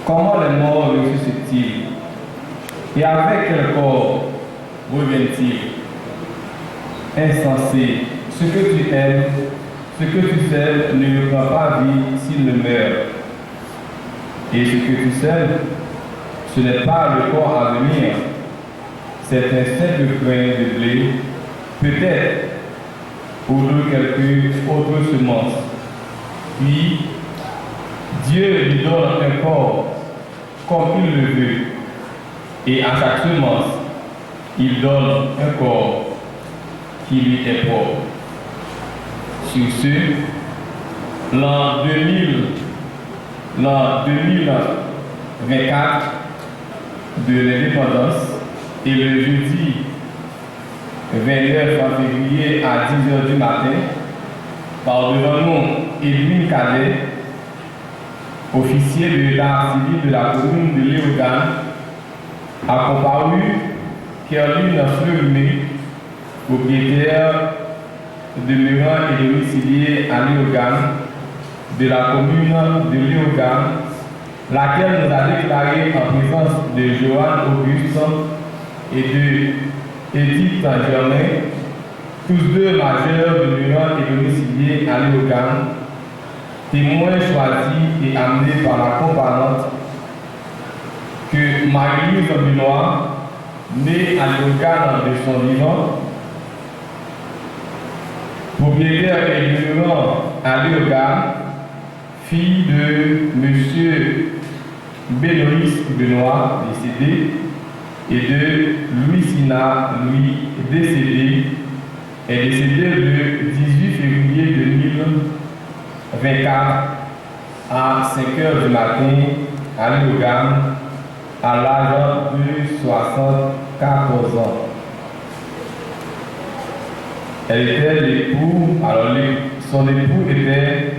Comment les morts ressuscitent-ils? Et avec quel corps reviennent-ils? Insensé, ce que tu aimes, ce que tu sais ne prend pas vie s'il ne meurt. Et ce que tu sais, ce n'est pas le corps à venir, c'est un simple grain de blé, peut-être, ou de quelque autre semence. Puis, Dieu lui donne un corps comme il le veut, et à chaque semence, il donne un corps qui lui est propre. Sur ce, l'an 2024 de l'indépendance et le jeudi 29 février à 10h du matin, par devant nous, Edwin Cadet, officier de l'état civil de la commune de Léogane, a comparu Kerline Fleury, propriétaire demeurant et domicilié à Léogane, de la commune de Léogane, laquelle nous a déclaré en présence de Joanne Auguste et de Edith Germain, tous deux majeurs demeurant et domiciliés à Léogane, témoins choisis et amenés par la comparante, que Marie-Louise Benoît, née à Léogane de son vivant, propriétaire et demeurant à Léogane, fille de M. Bénoïs Benoît, décédé, et de Louis-Sina Louis, décédé, est décédé le 18 février 2024 à 5h du matin à Léogane, à l'âge de 74 ans. Elle était l'époux, alors son époux était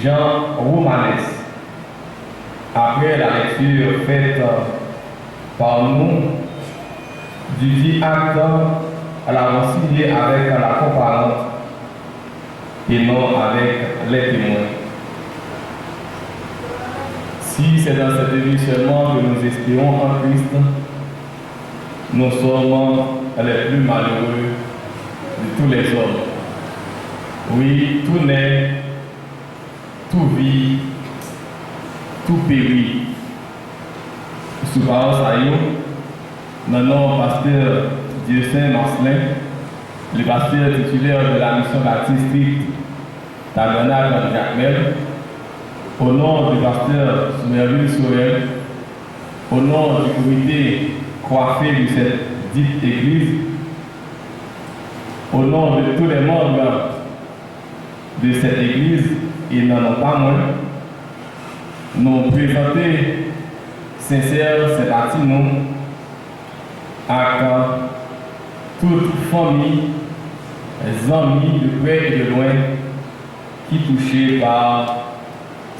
Jean Romanès. Après la lecture faite par nous du dit acte, elle a signé avec la comparante et non avec les témoins. Si c'est dans cette vie seulement que nous espérons en Christ, nous sommes les plus malheureux de tous les hommes. Oui, tout naît, tout vit, tout périt. Souvent, ça y est, maintenant, pasteur Dieu-Saint Marcelin, le pasteur titulaire de la mission baptistique Tabernacle de Jacmel, au nom du pasteur Soumerville Sorel, au nom du comité coiffé de cette dite église, au nom de tous les membres de cette église, et n'en ont pas moins, nous présenter sincère sympathie nous à toute famille, les amis de près et de loin qui touchés par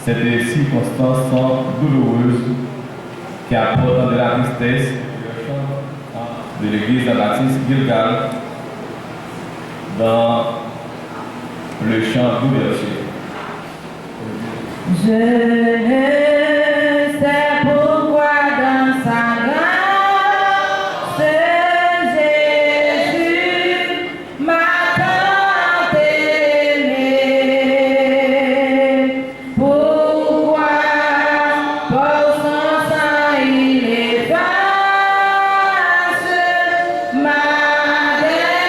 cette circonstance douloureuse qui apporte de la tristesse de l'église baptiste Gilgal dans le chant d'ouverture. Je ne sais pourquoi dans sa grâce, Jésus m'a tant aimé. Pourquoi pour son sang il efface ma défaite.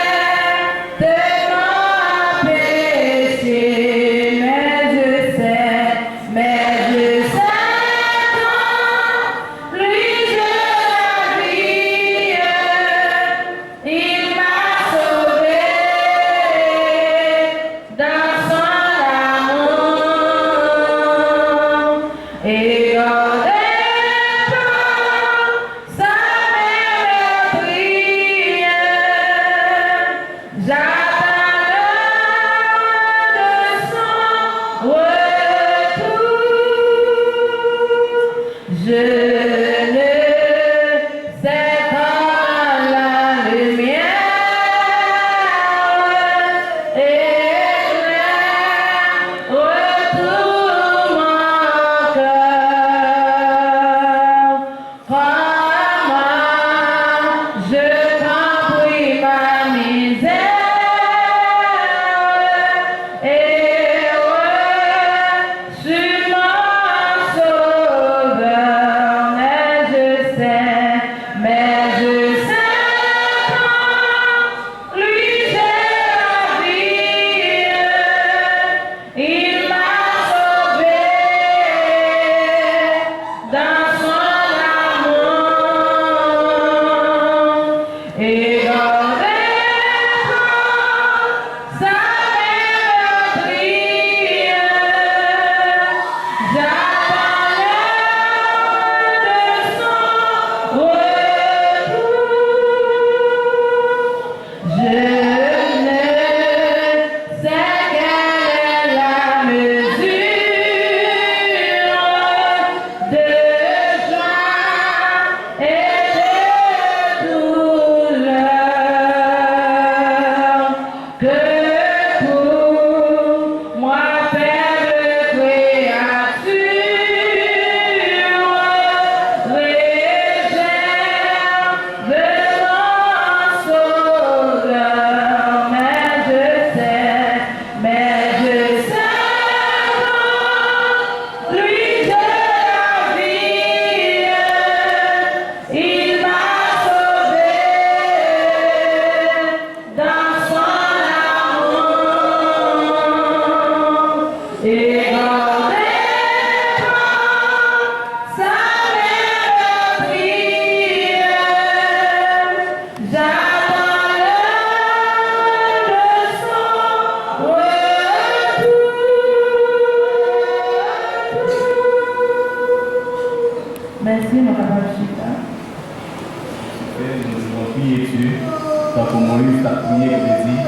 prié pour dire,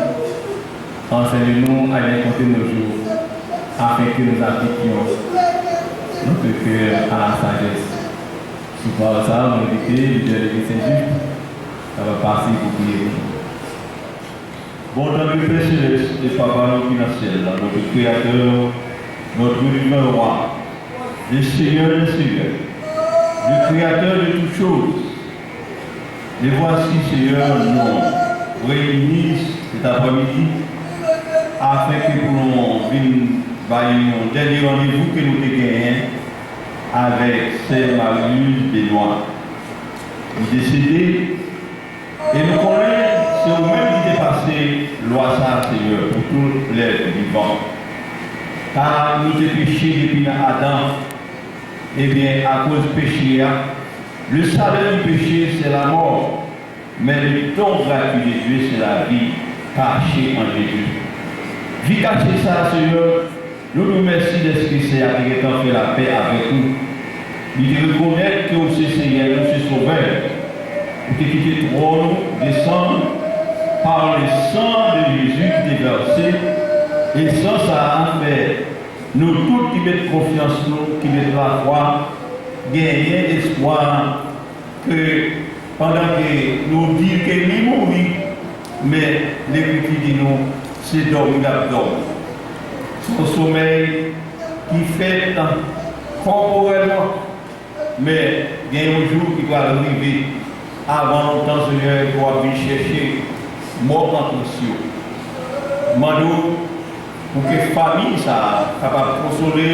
enseigne-nous à bien compter nos jours, afin que nous appliquions notre cœur à la sagesse. Souvent, ça, on dit que le Dieu est Saint-Juste, ça va passer pour prier. Bon Dieu, Père céleste et Papa qui est dans le ciel, notre Créateur, notre numéro roi, le Seigneur des Seigneurs, le Créateur de toutes choses. Et voici, Seigneur, nous réunissons cet après-midi afin que nous venions un dernier rendez-vous que nous avons gagné avec Sœur Marie Benoît. Il est décédé et nous connaissons, c'est vous-même qui dépassez loi ça, Seigneur, pour tous les vivants. Car nous avons péché depuis Adam, et bien à cause du péché, le salaire du péché c'est la mort, mais le don gratuit de Dieu c'est la vie cachée en Jésus. Vie cachée ça, Seigneur, nous nous remercions d'Esprit Saint qui est en fait la paix avec nous. Il reconnaît que vous êtes Seigneur, nous sommes sauveurs. Vous avez quitté le trône, descendre par le sang de Jésus qui est versé. Et sans ça, fait, nous tous qui mettons confiance, nous qui mettons la foi, gagner l'espoir que pendant que nous disons que nous mourons, mais l'Écriture dit nous, c'est dormir d'abord. Son sommeil qui fait corporellement, mais il y a un jour qui va arriver avant longtemps, Seigneur, il doit venir chercher mort en conscience. Mandou, pour que la famille soit capable de consoler,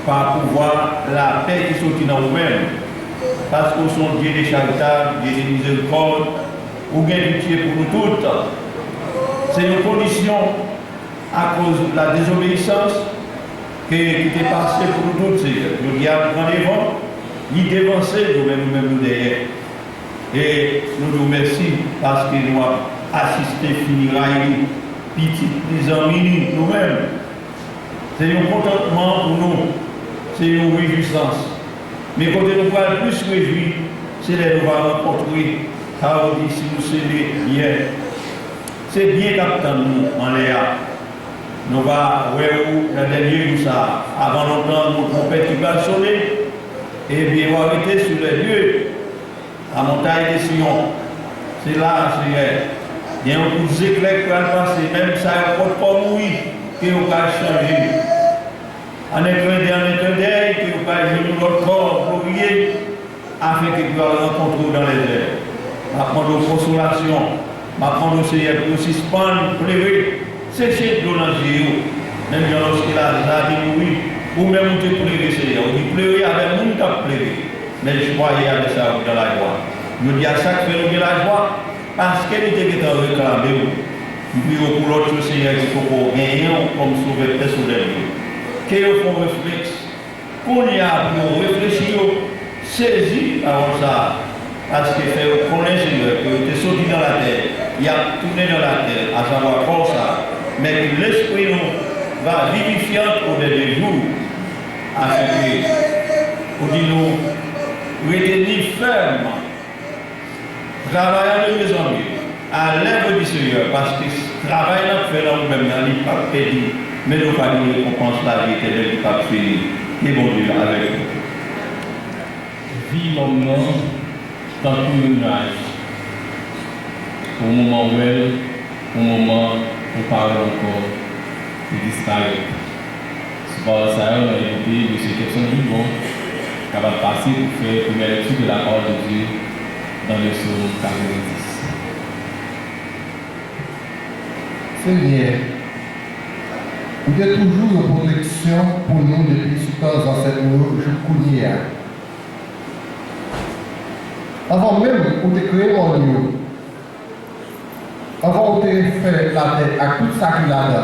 par pouvoir la paix qui sortit dans vous-même. Parce que vous êtes Dieu de charitables, Dieu de miséricorde, ou bien pitié pour nous toutes. C'est une condition à cause de la désobéissance qui était passée pour nous toutes. Le diable prend les vents, il dévançait nous-mêmes nous derrière. Et nous nous remercions parce qu'il nous a assisté, finira, petit, les amis, nous-mêmes. C'est un contentement pour nous, c'est une réjouissance. Mais quand nous parlons plus réjouir, c'est les nous va rencontrer, car on dit si nous sommes bien. C'est bien qu'attendre nous en l'air. Nous va voir où la dernière nous ça, avant longtemps, nous trompette qui va sonner, et bien on va arrêter sur les lieux, à montagne des Sion. C'est là, il y a un coup d'éclair qui va passer, même ça, il ne peut pas mourir, qui va changer. En étendard, qui va jouer notre corps pour prier, afin qu'il puisse rencontrer dans les airs. M'apprendre aux consolations, m'apprendre au Seigneur pour suspendre, pleurer, sécher de l'eau dans les yeux. Même lorsqu'il a dit oui, ou même te pleurer, Seigneur. On dit pleurer avec le monde qui a pleuré. Mais je croyais avec ça dans la joie. Nous disons à chaque fois nous la joie, parce qu'elle était qui t'a réclamé. Puis pour l'autre chose, Seigneur, il faut qu'on gagne comme sauver les soldats. Qu'il faut réfléchir. Qu'on y a pour réfléchir, saisir avant ça. Parce que fait connaître Seigneur, que tu es sorti dans la terre, il a tourné dans la terre, à savoir comme ça. Mais que l'esprit nous va vivifiant au dernier jour, afin que, pour dire nous, retenir ferme, travaillant de mes amis, à l'œuvre du Seigneur, parce que ce travail n'a fait là nous-mêmes, il n'est pas perdu, mais nous allons nous récompenser la vie éternelle qui va finir. Et bon Dieu avec nous. Vie l'homme dans tout le nuage. Au moment où elle, au moment où on parle encore, il disparaît. Souvent, ça a été de ces questions vivants, capable de passer pour faire une première lecture de la parole de Dieu dans le psaume 90. Seigneur, vous êtes toujours une protection pour nous depuis ce temps dans cette journée. Avant même qu'on ait créé mon lieu, avant qu'on ait fait la tête à tout ça qu'il a là,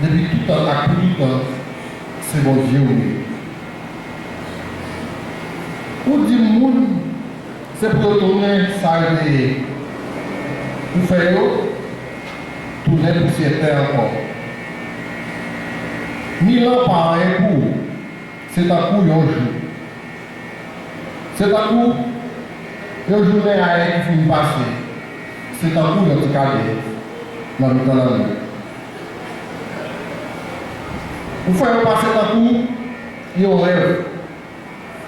depuis tout temps, à tout le temps, c'est mon Dieu. Pour dire monde, c'est pour tourner ça et pour faire tourner pour cette terre encore. 1000 ans par un coup, c'est un coup et un jour. C'est un coup, une journée à elle qui finit passer. c'est un coup de cadet dans le temps. Vous faites passer un coup, il y a un rêve.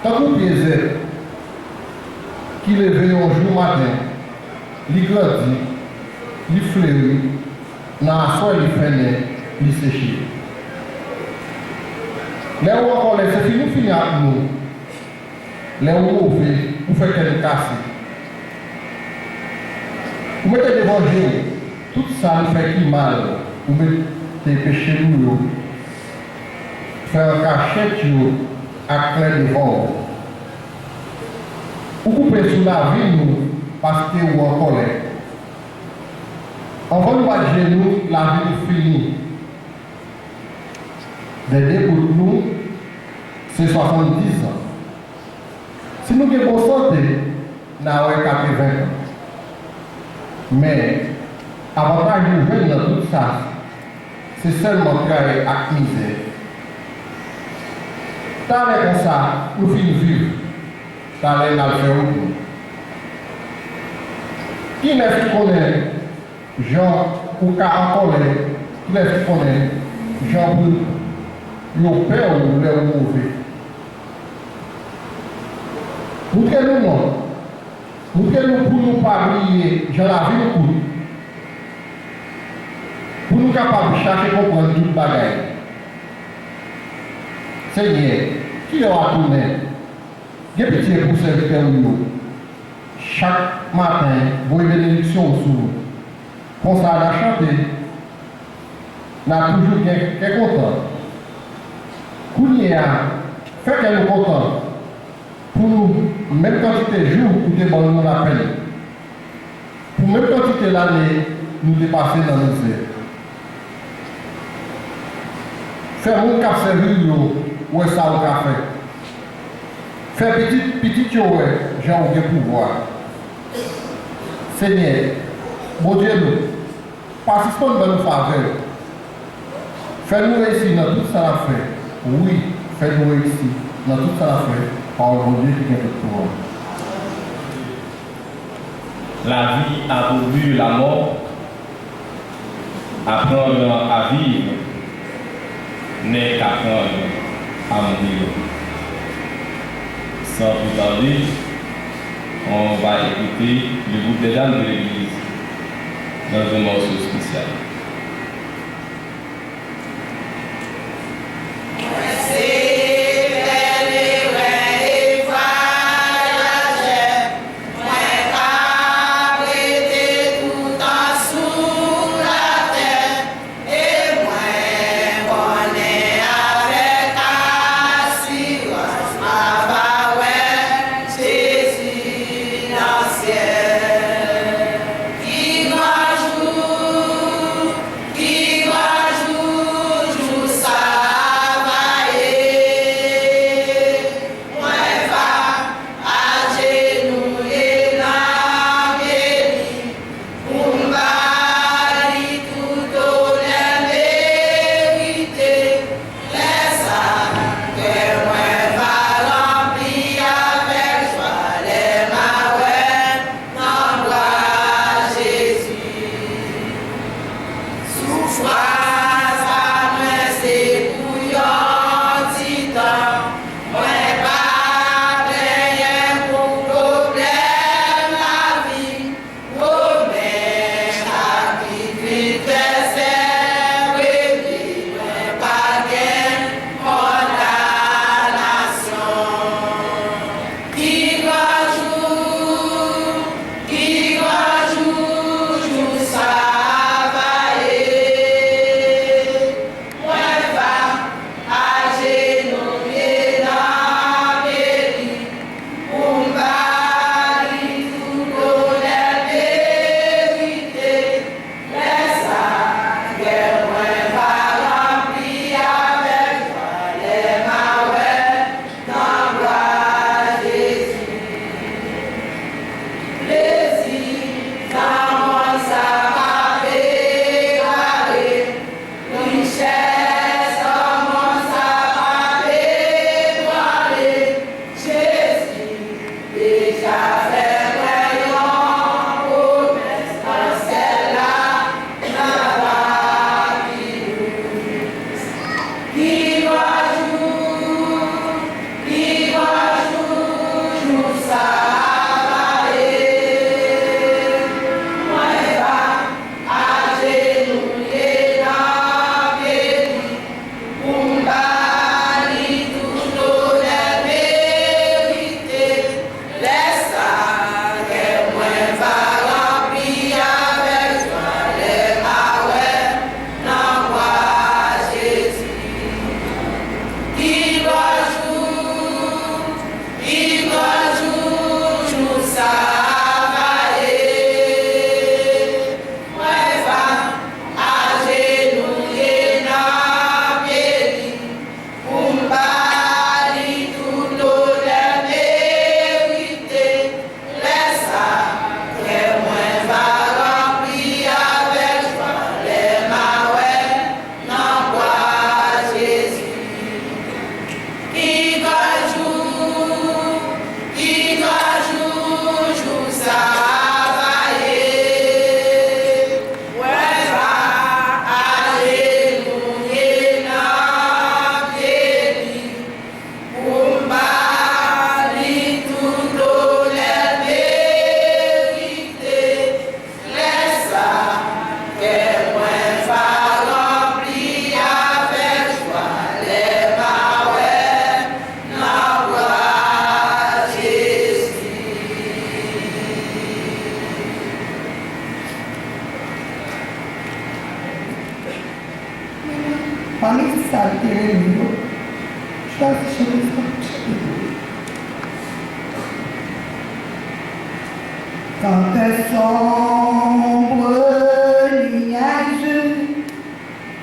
Un coup piégé, qui lève un jour matin, il grandit, il fleurit, dans la soie, il fait, il séché. Les où encore les c'est fini avec nous. Les où mauvais, vous faites qu'elle casse. Vous mettez devant Dieu, tout ça nous fait qui mal. Vous mettez péché nous, faire un cachet à clair devant. Vous coupez sous la vie nous parce que vous en colère. Avant de voir nous, la vie est finie. Des pour nous, c'est 70 ans. Si nous avons bonne santé, nous avons 80 ans. Mais, avantage de jeune dans tout ça, c'est seulement travail et misère. Tant comme ça, nous finissons vivre. Tant nous faire où? Qui n'est-ce qui connaît Jean ou qu'à en colère? Qui n'est-ce qui connaît Jean pour le père ou le mauvais? Nous tenons non. Nous tenons pour nous parler, j'en la vie nous pour nous capables de chercher comprendre tout le bagage. Seigneur, qui a tourné? J'ai pitié pour serviteur nous. Chaque matin, vous avez une bénédiction sur nous. Comme ça, on a chanté. On a toujours quelqu'un content. Kounia, fait qu'elle est content. Pour nous, même quantité de jours, nous débordons la peine. Pour même quantité d'années, nous dépasser dans le misère. Faire mon cap servir, où est ça au café? Faire petit, j'ai aucun pouvoir. Seigneur, bon Dieu, participons dans nos faveurs. Fais-nous réussir dans tout ça à faire. Oui, fais-nous réussir dans tout ça à faire. Par le bon Dieu qui vient de pouvoir. La vie a pourvu la mort. Apprendre à vivre n'est qu'apprendre à mourir. Sans plus tarder, on va écouter le groupe des dames de l'église dans un morceau spécial. Qui m'a joué famille, ça a été réuni. Je vais chanter ça. Quand un sombre nuage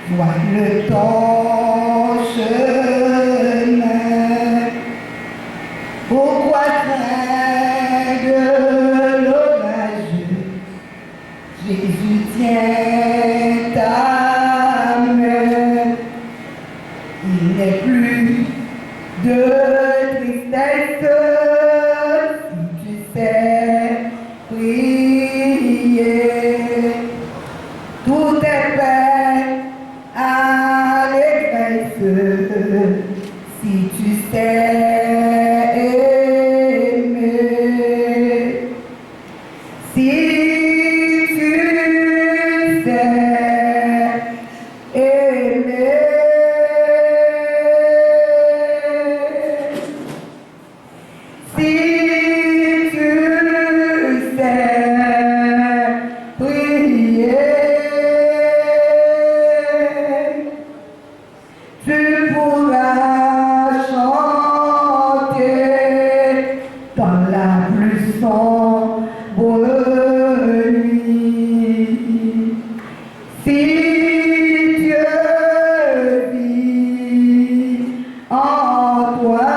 voit le torche, pourquoi craindre l'orage? Jésus tient ta main. Il n'est plus de tristesse si tu sais prier. Tout est prêt à l'église si tu sais aimer. Si tu sais aimer. Si tu sais prier, tu pourras chanter dans la plus sombre nuit. Si Dieu vit en toi,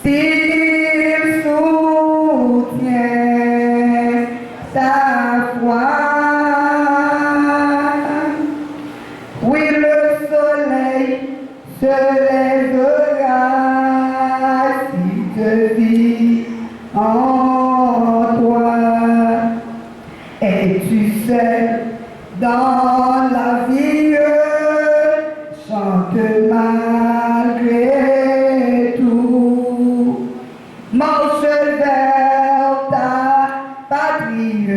s'il soutient ta foi, oui, le soleil se lèvera si Dieu vit en toi. Es-tu seul dans la vie? Chante malgré tout. Marche vers ta patrie,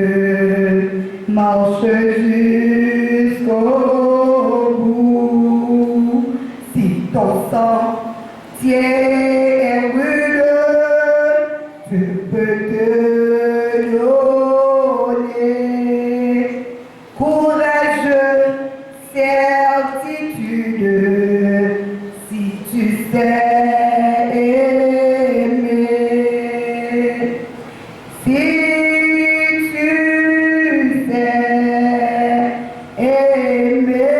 marche jusqu'au bout. Si ton sang tient rude, tu peux te donner. Courageux, certitude, si tu sais aimer. Si tu sais aimer.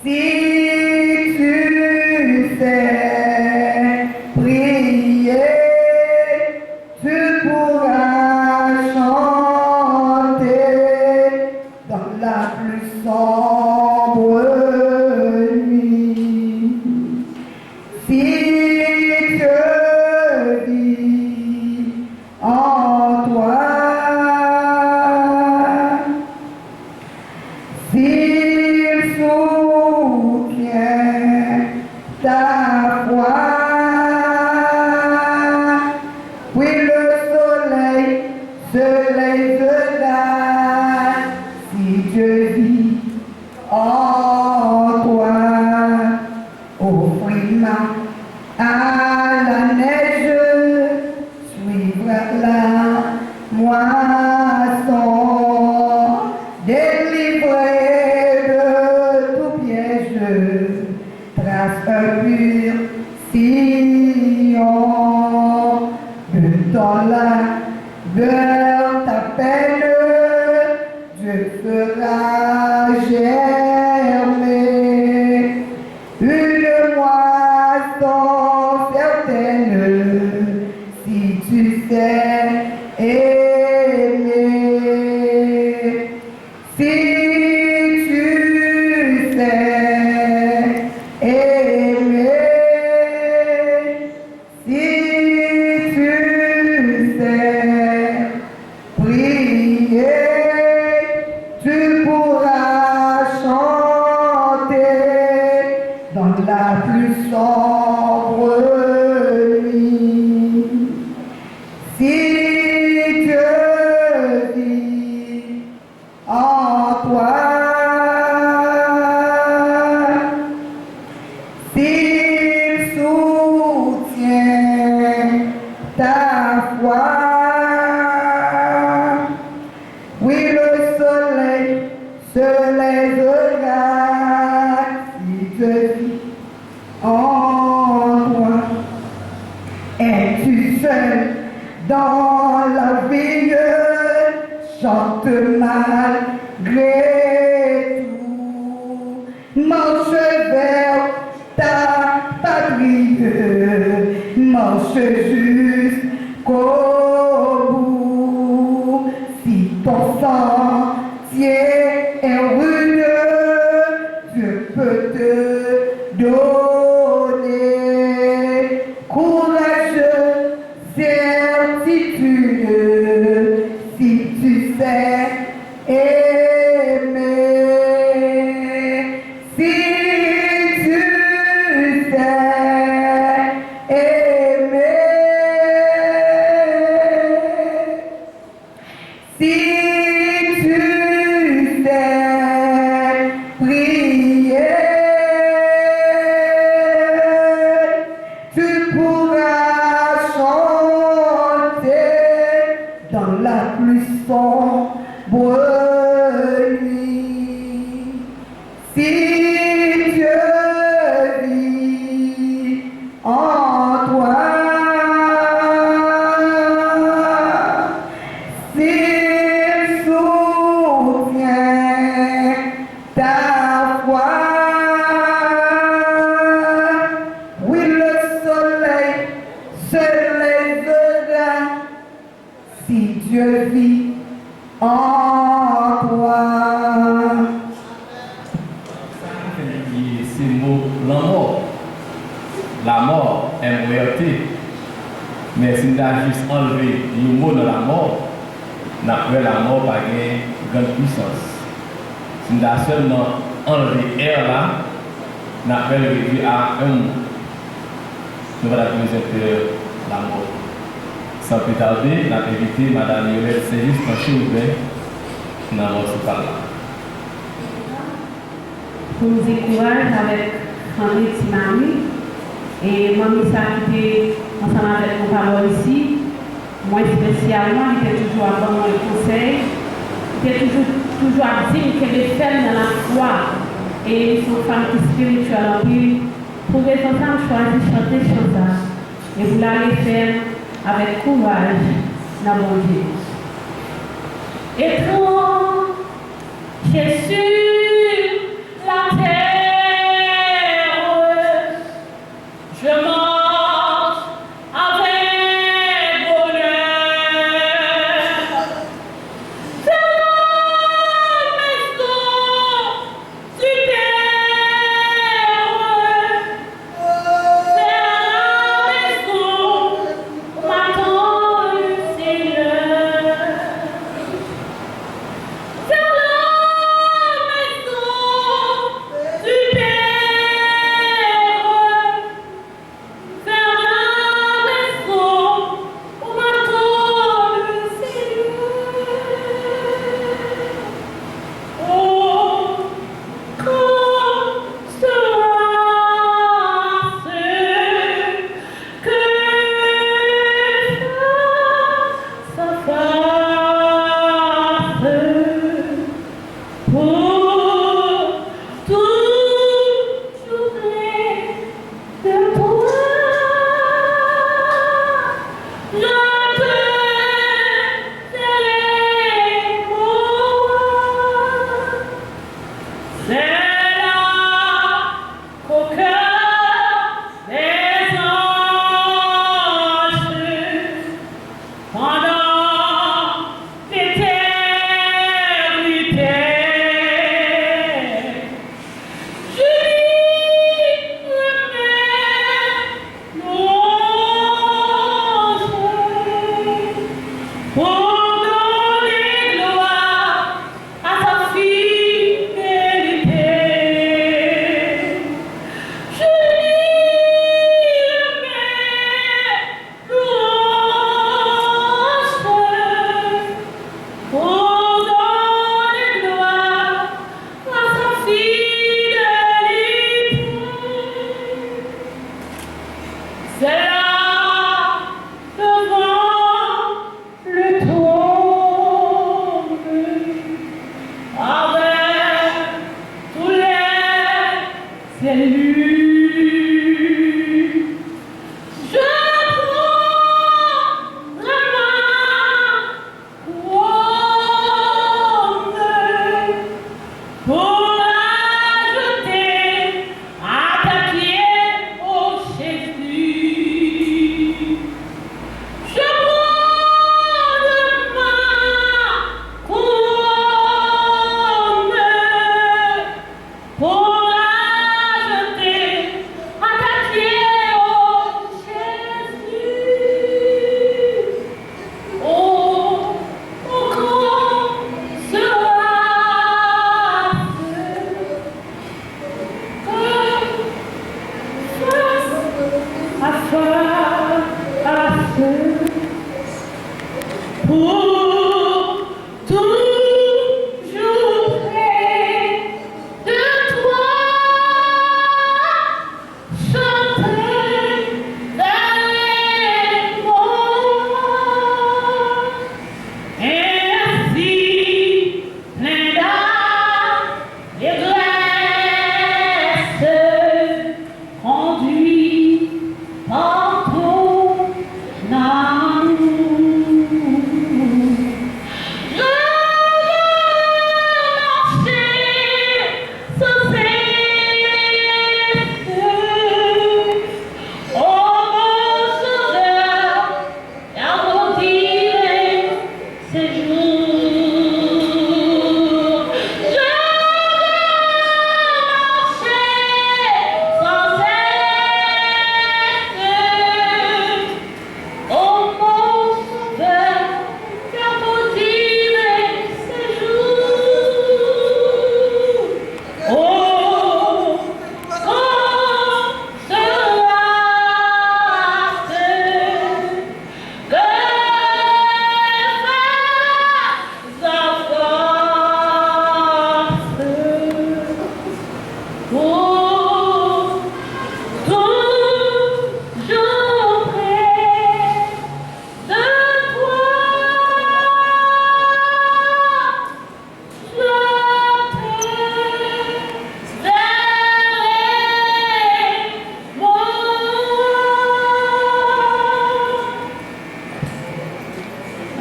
Si tu sais prier, tu pourras chanter dans la plus sombre nuit. Si Dieu vit en toi, s'il soutient ta foi, oui, le soleil se lèvera si Dieu vit en toi. Offrez-moi à la neige, suivre la moisson, délivré de tout piège, trace un pur sillon de ton labeur, ta peine, Dieu fera germer une moisson certaine si tu sais aimer. Si tu sais aimer. Si tu sais prier, tu pourras chanter dans la plus sombre nuit. Si Dieu vit en toi, s'il soutient ta foi, Es-tu seul dans la vie? Chante malgré tout. Marche vers ta patrie. Marche jusqu'au bout. Si ton sentier est rude, Dieu peut te donner courage, certitude, si tu sais aimer. Si tu sais aimer. Si tu sais prier, tu pourras chanter dans la plus sombre nuit. Si Dieu vit en toi, s'il soutient ta foi, oui, le soleil se lèvera si Dieu vit en toi. C'est le mot la mort. La mort, M-O-R-T. Mais si nous avons juste enlevé le mot de la mort, nous avons la mort par une grande puissance. Si nous avons seulement enlevé R là, nous avons le réduit à un mot. Nous allons présenter la mort. Sans plus tarder, nous avons invité Mme Yolette Sélis Panché-Oubert dans notre parole. Pour nous encourager avec Henri Timami et Mamie ça qui était ensemble avec nos parents ici. Moi spécialement, il était toujours à prendre le conseil. Il était toujours à dire que les femmes dans la foi et sont femmes qui spirituelles en plus. Pour les enfants, choisir de chanter chantage. Et vous l'allez faire avec courage dans mon Dieu. Et quand Jésus la terre, je marche avec bonheur. C'est la maison du Père, c'est la maison où m'attend le Seigneur. C'est la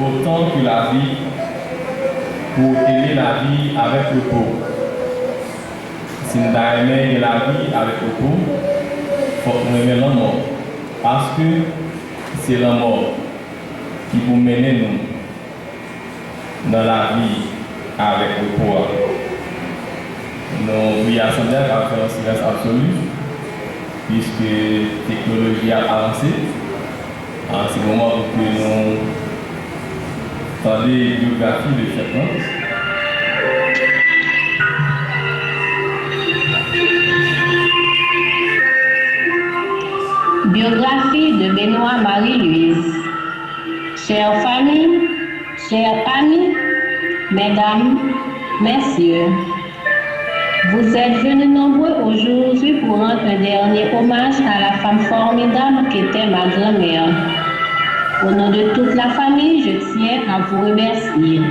Autant que la vie, pour aimer la vie avec le pauvre. Si nous aimons la vie avec le pauvre, il faut qu'on aime la mort. Parce que c'est la mort qui vous mène nous dans la vie avec le pauvre. Nous, oui, assemblée à faire un silence absolu, puisque la technologie a avancé. En ce moment où nous entendons les biographies de chacun. Biographie de Benoît Marie-Louise. Chère famille, chers amis, mesdames, messieurs, vous êtes venus nombreux aujourd'hui pour rendre un dernier hommage à la femme formidable qu'était ma grand-mère. Au nom de toute la famille, je tiens à vous remercier.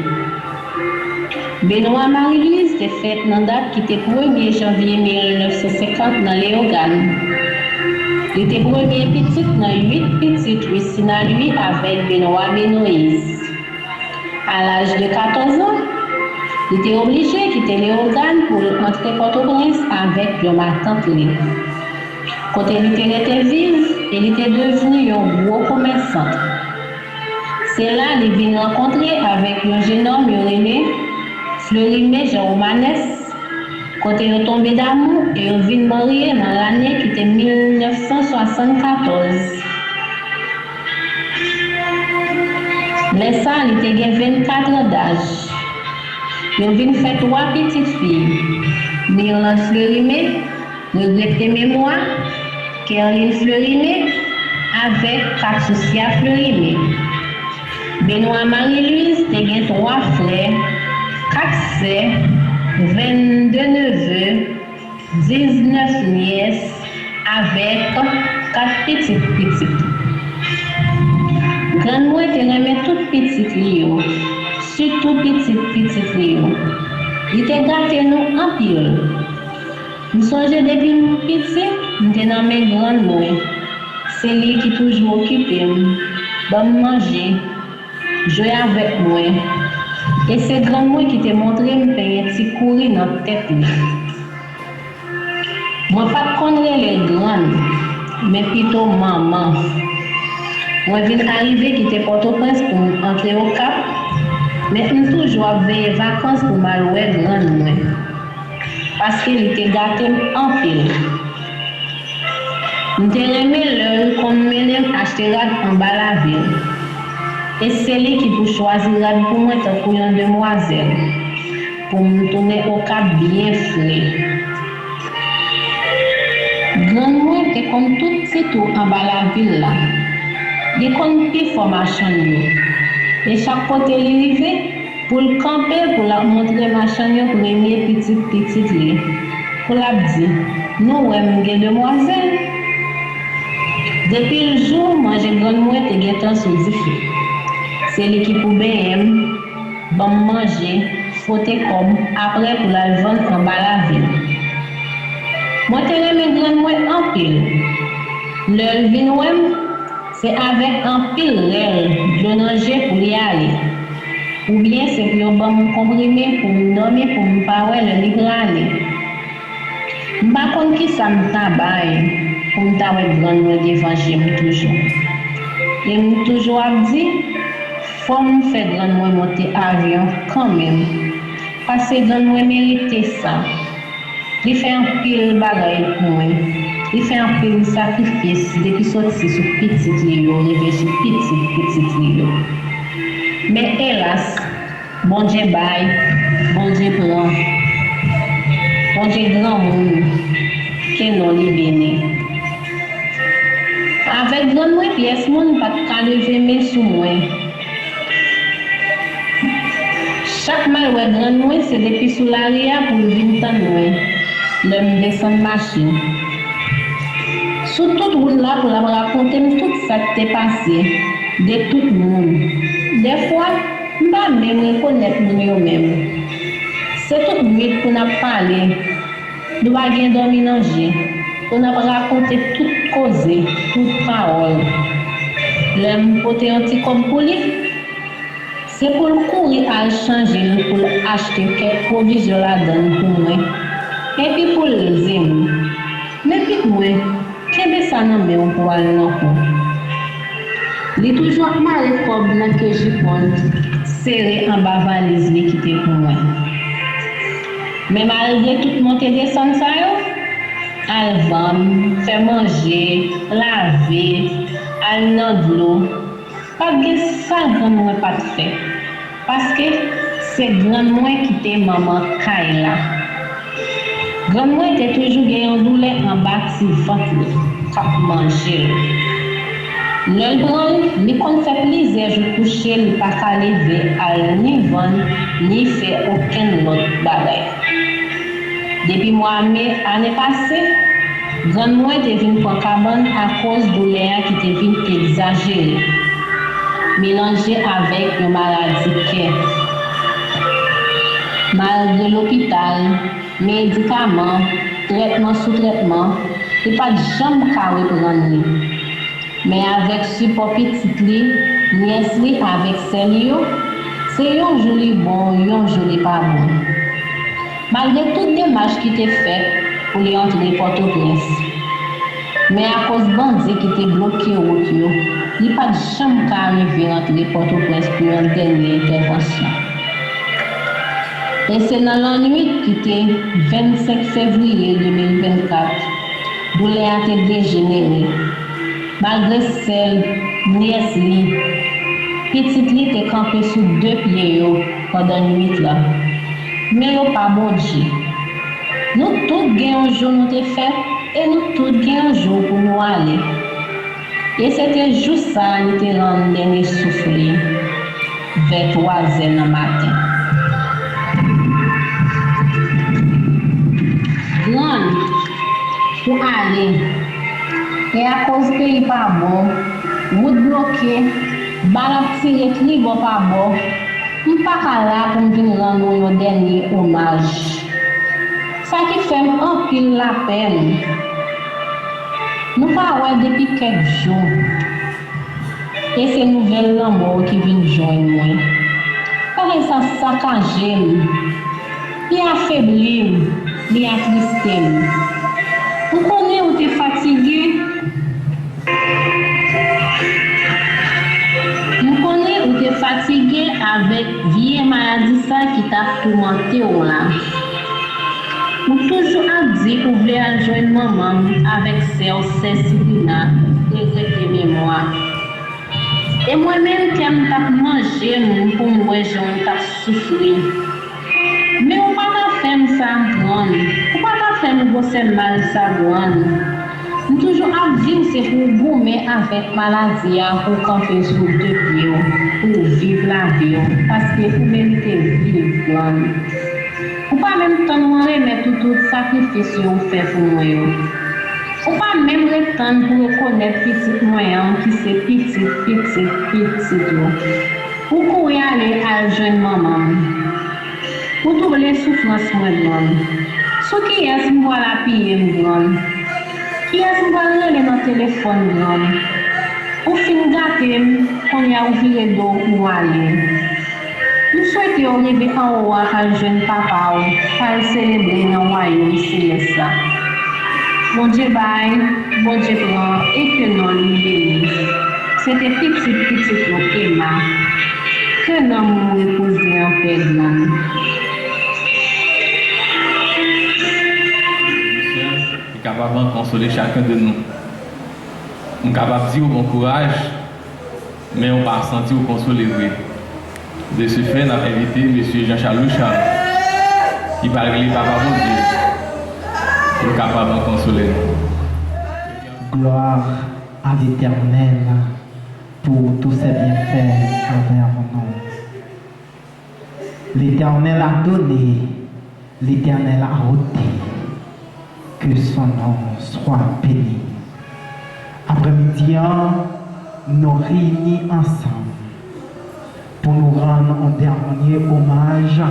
Benoît Marie-Louise était faite dans la date qui était 1er janvier 1950 dans Léogane. Il était premier petit dans 8 petites rues à lui avec Benoît Benoïse. À l'âge de 14 ans, il était obligé de quitter Léogane pour entrer Port-au-Prince avec ma tante Lé. Quand il était vive, il était devenu un gros commerçant. C'est là qu'il vient rencontrer avec un jeune homme nommé Fleurimé Jean-Romanès. Quand il est tombé d'amour et il vient marier dans l'année qui était 1974. Mais ça, il était 24 ans d'âge. Il vient faire 3 petites filles. Myrland Fleurimé, Regrette Mémoire, Kerline Fleurimé, avec Patricia Fleurimé. Benoît Marie-Louise a 3 frères, 4 sœurs, 22 neveux, 19 nièces, avec 4 petites. Grand-mère aimait toutes petites lions, surtout petites lions. Il était gâté nous en pile. Nous songeons depuis nous petits, nous étions dans mes grandes-mères. C'est lui qui toujours occupé, bon manger, jouer avec moi. Et c'est grand-mère qui t'a montré me faire un petit courir dans la tête. Moi, pas connaître les grandes, mais plutôt maman. Moi, je viens d'arriver qui était Port-au-Prince pour entrer au Cap, mais je suis toujours avec les vacances pour m'allouer grande. Parce qu'il était gâté en pile. Je aimé l'heure qu'on mène acheter en bas la ville. Et c'est lui qui peut choisir pour moi pour une demoiselle, pour me tourner au Cap bien frais. Grand-mère était comme tout petit tout en bas la ville là. Il compte plus formation. Et chaque côté il arrivait pour le camper, pour la montrer machin pour les petites lits. Pour la dire, nous sommes des demoiselles. Depuis le jour, moi j'ai grand-mère qui est en sous-diffé. C'est l'équipe pour BM, bon manger, frotter comme après pour la vendre en bas la ville. Moi, je mes grand-mère en pile. Le vin, c'est avec un pile réel de danger pour y aller. Ou bien c'est pour me comprimer, pour me nommer, pour me parler le livre aller. Je ne sais pas qui ça me travaille pour me travailler grand d'évangile toujours. Et je toujours dit, faut me faire grand monter avion quand même. Parce que grand mérite ça. Il fait un pile bagaille pour moi. Il fait un pile sacrifice depuis sorti sur petit Léo, arrivé sur petit Léo. Mais hélas, bon Dieu baille, bon Dieu prend, bon Dieu grand monde, que non li béni. Avec grand moi pièce, mon pas de lever mes sous moi. Chaque mal ouais grand moi c'est depuis sous l'arrière pour venir tant moi. Le descend machine. Sous toute route là pour la raconter tout ça qui t'est passé de tout le monde. Des fois, je ne sais pas même reconnaître nous-mêmes. C'est toute nuit qu'on a parlé, nous avons dormi dans le jeu, on a raconté toute cause, toute parole. L'homme porté un petit comme pour lui, c'est pour le courir à changer, pour acheter quelques provisions là-dedans pour moi. Et puis pour les aimer. Mais puis moi, qu'est-ce que ça n'a pas pour aller dans le cours? Il est toujours mal comme dans que je prends, serré en bas valise qui était pour moi. Mais malgré tout mon descendre ça, elle va faire manger, laver, elle dans de l'eau. Pas de ça grand moi pas de fait. Parce que c'est grand moi qui était maman Kaila. Grand moi était toujours gagnant douleur en bas de ventre, cap manger. Le grand, ni qu'on fait plaisir, je couchais, ni pas qu'à lever, ni vendre, ni faire aucun autre bagage. Depuis moi, l'année passée, grand moi était venu pour cabane à cause de l'air qui était venu exagéré, mélangé avec une maladie qui malgré l'hôpital, médicaments, traitement sous traitement, il n'y a pas de jambe carré pour l'année. Mais avec support petit li, nièce li avec celle c'est un joli bon, un joli pas bon. Malgré toutes les démarches qui étaient faites pour les entrer Port-au-Prince. Mais à cause bandit qui était bloqué au route, il n'y a pas de chambre qui arrive à entrer Port-au-Prince pour une dernière intervention. Et c'est dans la nuit qui était 25 février 2024, où les a été dégénéré. Malgré celle, nièce li, petite li était campée sur 2 pieds pendant la nuit là. Mais yo pas bon Dieu. Nous tous gagnons un jour nous te fait et nous tous gagnons un jour pour nous aller. Et c'était juste ça nous te rend dernier souffler vers 3h du matin. Grande pour aller. Et à cause que il pas bon, route bloquée, balle tiré qui bon pas bon, on pas là pour venir rendre un dernier hommage. Ça qui fait un pile la peine. Nous pas ouais depuis quelques jours. Et c'est nouvelle l'amour qui vient joindre moi. Quand ça saccagé, il affaibli, il attristé. Vous connaissez où tu es fatigué? Vous connaissez où tu es fatigué avec vieille maladie ça qui t'a tourmenté là. Vous toujours à dire que vous voulez joindre maman avec ses disciplines et mémoire. Et moi-même qui aime pas manger pour moi je t'a souffrir. Mais on pas faire ça grande. On pas faire bosser mal ça grande. Nous toujours à vivre c'est pour vous mais avec maladie pour camper sur 2 pieds pour vivre la vie parce que vous méritez vivre grande. Ou pas même temps remettre tout sacrifice qu'on fait pour moi. Ou pas même le temps pour reconnaître petit moyen qui c'est petit. Ou pour y aller à jeune maman. Pour trouver les souffrances moi grande. Ce qui est me voir la piller grande. Qui est me voir aller dans le téléphone grande. Ou fin gâté, on y a ouvert le dos pour aller. Nous souhaitons arriver en haut à un jeune papa pour célébrer dans le royaume céleste. Bon Dieu baille, bon Dieu prend et que non lui bénisse. C'était petit Emma. Que non nous reposer en paix de l'âme. Est capable de consoler chacun de nous. On est capable de dire bon courage, mais on va sentir ou consoler. De ce fait, on a invité M. Jean-Charles Louchard, qui va régler Papa bon Dieu, pour capable de consoler. Gloire à l'Éternel pour tous ses bienfaits envers nous. L'Éternel a donné, l'Éternel a ôté. Que son nom soit béni. Après-midi, nous réunis ensemble pour nous rendre un dernier hommage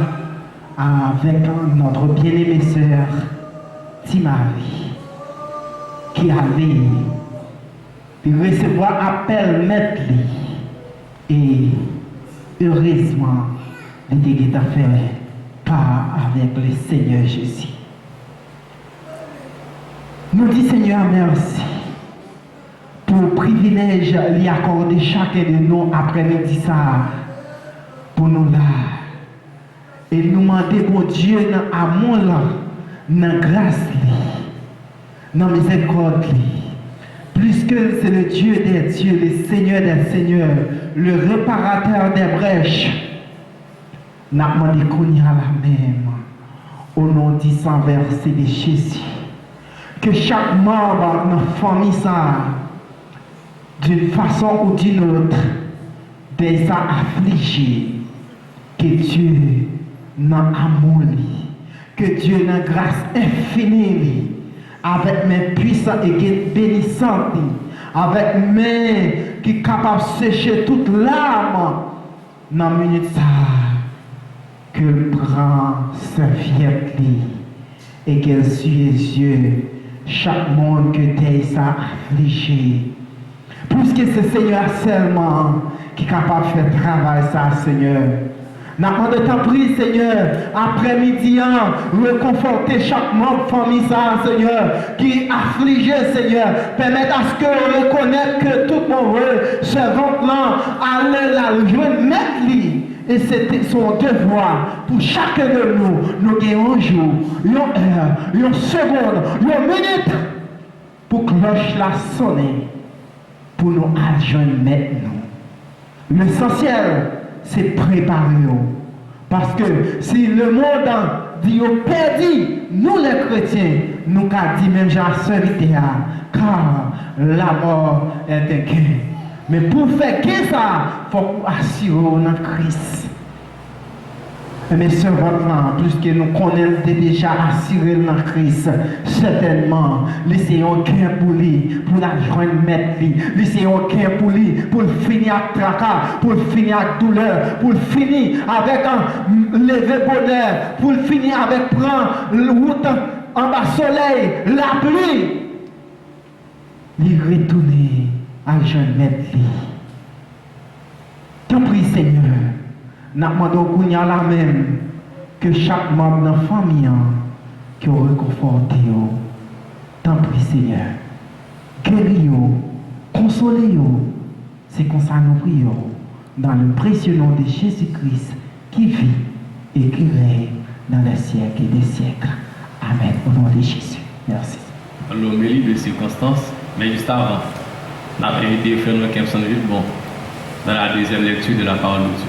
avec notre bien-aimée sœur Timari, qui allait recevoir appel maître et heureusement, il était fait part avec le Seigneur Jésus. Nous disons Seigneur merci pour le privilège lui accorder chacun de nous après-midi ça pour nous là. Et nous demander pour Dieu dans l'amour, dans la grâce, dans la miséricorde. Plus que c'est le Dieu des dieux, le Seigneur des seigneurs, le réparateur des brèches. Nous demandons qu'on y a la même au nom du sang versé de Jésus. Que chaque membre de notre famille, ça, d'une façon ou d'une autre, des affligés, que Dieu n'a amour, que Dieu n'a grâce infinie, avec mes puissantes et bénissantes, avec mes qui sont capables de sécher toute l'âme, dans la minute ça, que prend serviette et qu'elle suit les yeux. Chaque monde que t'es ça affligé. Plus que ce Seigneur seulement qui est capable de faire travail ça, Seigneur. N'a pas de temps pris, Seigneur, après-midi, reconforter chaque membre de famille, ça, Seigneur, qui est affligé, Seigneur. Permettre à ce que l'on reconnaisse que tout mon servant-là allait la joindre, mettre. Et c'était son devoir pour chacun de nous. Nous avons un jour, une heure, une seconde, une minute pour que cloche la sonne pour nous adjoindre maintenant. L'essentiel, c'est préparer. Parce que si le monde dit perdu, nous les chrétiens, nous avons dit même Jean Servité, car la mort est un gain. Mais pour faire que ça, il faut assurer dans Christ. Mais ce vote-là, puisque nous connaissons déjà assuré dans Christ, certainement, laissez-nous gain pour lui, pour la joindre maître lui, laissez-nous gain pour lui, pour finir avec tracas, pour finir avec douleur, pour finir avec un lever bonheur, pour finir avec prendre route en bas soleil, la pluie. Il retourner à joindre maître lui. T'en prie, Seigneur. Nous demandons la même que chaque membre de la famille qui a réconforté. Tant pis, Seigneur. Guéris-vous, consolez-vous. C'est comme ça nous prions dans le précieux nom de Jésus-Christ qui vit et qui règne dans les siècles et des siècles. Amen. Au nom de Jésus. Merci. L'homélie de circonstances, mais juste avant, on a invité Frère Kempson Villebon dans la deuxième lecture de la parole de Dieu.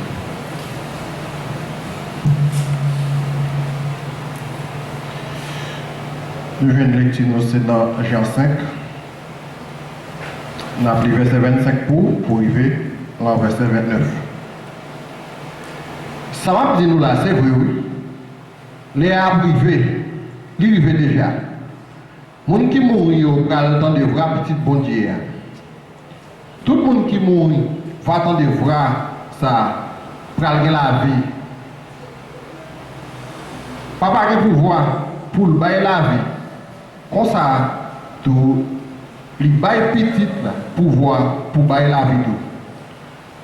Deuxième lecture, c'est dans Jean 5. On a pris verset 25 pour arriver au verset 29. Ça va dire nous là, c'est vrai, oui. Les a privé, il arrive déjà. Les gens qui mourent, ils vont attendre de voir petit bon Dieu. Tout le monde qui mourent va attendre de voir ça, pour aller la vie. Papa a le pouvoir pour le bailler la vie. Comme ça, tout il baille petit là pouvoir pour bailler la vie tout.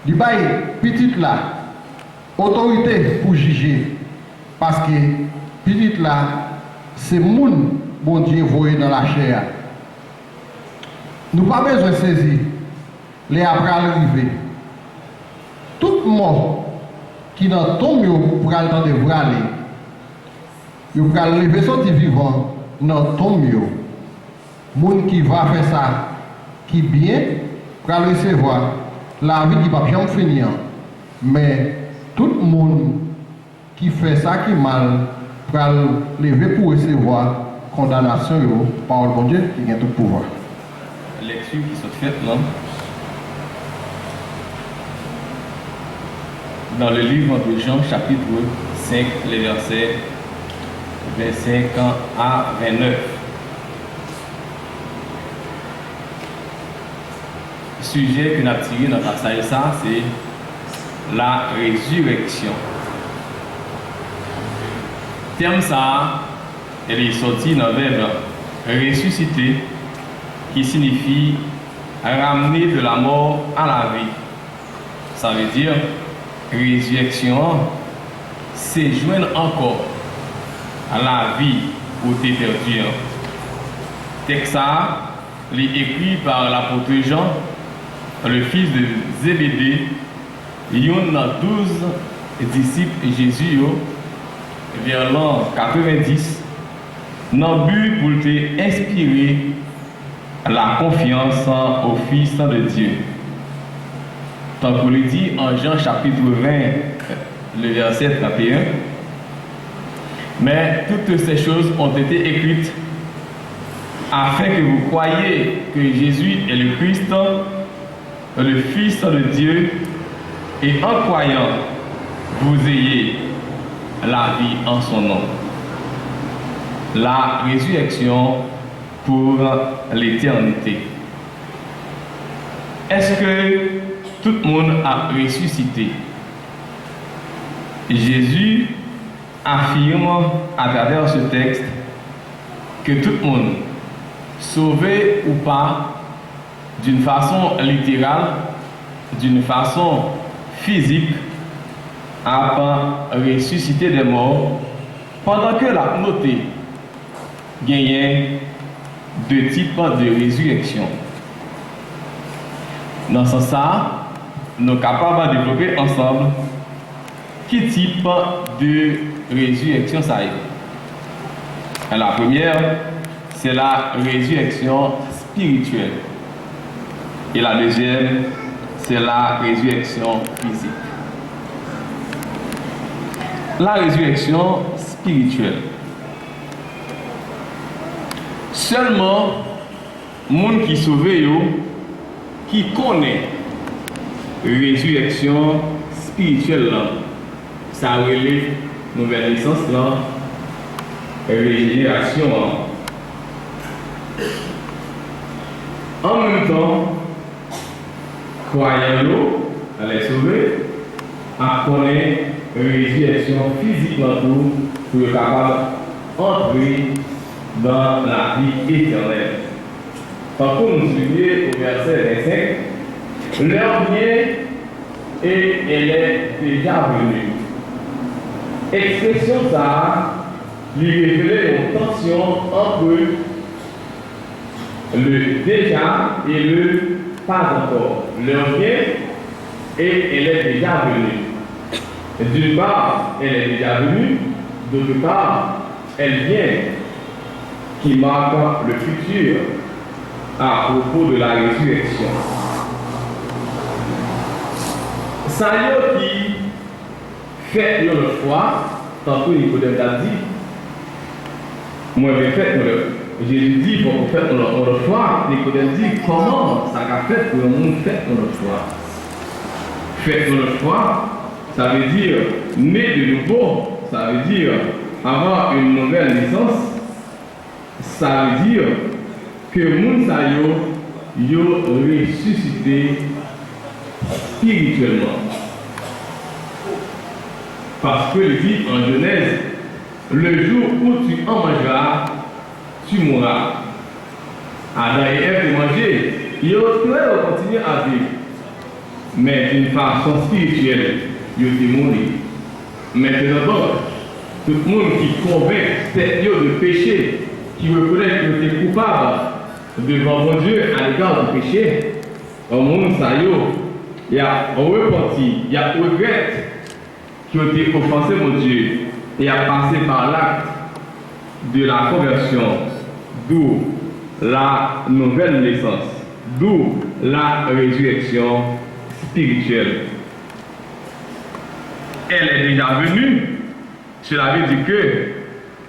Il baille petit là autorité pour juger parce que petit là c'est moun bon Dieu voyé dans la chair. Nous pas besoin de saisir les après arriver. Tout mort qui dans tombe pour aller dans de aller. Il va lever sortir vivant dans tombe. Moun qui va faire ça qui bien pour recevoir la vie qui va bien finir. Mais tout le monde qui fait ça qui mal pour lever pour recevoir condamnation par le bon Dieu qui a tout pouvoir. Lecture qui sont faites là. Dans le livre de Jean, chapitre 5, les versets 25 à 29. Le sujet que nous avons tiré dans le passage, c'est la résurrection. Terme ça, elle est sortie dans le verbe ressusciter, qui signifie ramener de la mort à la vie. Ça veut dire résurrection, c'est joindre encore à la vie où tu es perdu. Texte ça, il est écrit par l'apôtre Jean, le fils de Zébédée, il y a 12 disciples Jésus, vers l'an 90, dans le but pour te inspirer la confiance au Fils de Dieu. Tant qu'on le dit en Jean chapitre 20, le verset 31, mais toutes ces choses ont été écrites afin que vous croyiez que Jésus est le Christ, le Fils de Dieu, et en croyant, vous ayez la vie en son nom. La résurrection pour l'éternité. Est-ce que tout le monde a ressuscité? Jésus affirme à travers ce texte que tout le monde, sauvé ou pas, d'une façon littérale, d'une façon physique, a ressuscité des morts, pendant que la communauté gagnait deux types de résurrection. Dans ce sens, nous sommes capables de développer ensemble quel type de résurrection ça est. La première, c'est la résurrection spirituelle. Et la deuxième, c'est la résurrection physique. La résurrection spirituelle. Seulement, les gens qui sont sauvés, qui connaissent la résurrection spirituelle, ça relève nouvelle naissance, régénération. En même temps, croyant les sauver, à connaître la résurrection physique pour être capable d'entrer dans la vie éternelle. Par contre, nous suivons au verset 25, l'heure vient et elle est déjà venue. Expression ça, lui révèle une tension entre le déjà et le pas encore. L'heure vient et elle est déjà venue. D'une part, elle est déjà venue, d'autre part, elle vient, qui marque le futur à propos de la résurrection. Ça y est qui fait le foi, tant que Nicodème a dit, moi j'ai fait Jésus dit pour faire notre foi, Nicodème dit comment ça a fait pour le monde faire notre foi. Faire notre foi, ça veut dire né de nouveau, ça veut dire avoir une nouvelle naissance, ça veut dire que moun sa yo ressuscité spirituellement. Parce que il dit en Genèse, le jour où tu en mangeras, tu mourras. Adam et Ève de manger, ils pourraient continuer à vivre. Mais d'une façon spirituelle, ils ont mouru. Maintenant donc, tout le monde qui convainc tête de péché, qui reconnaît qu'ils étaient coupables devant mon Dieu à l'égard du péché, au monde, ça il y a repenti, il y a regret qui ont été offensés mon Dieu et a passé par l'acte de la conversion, d'où la nouvelle naissance, d'où la résurrection spirituelle. Elle est déjà venue, cela veut dire que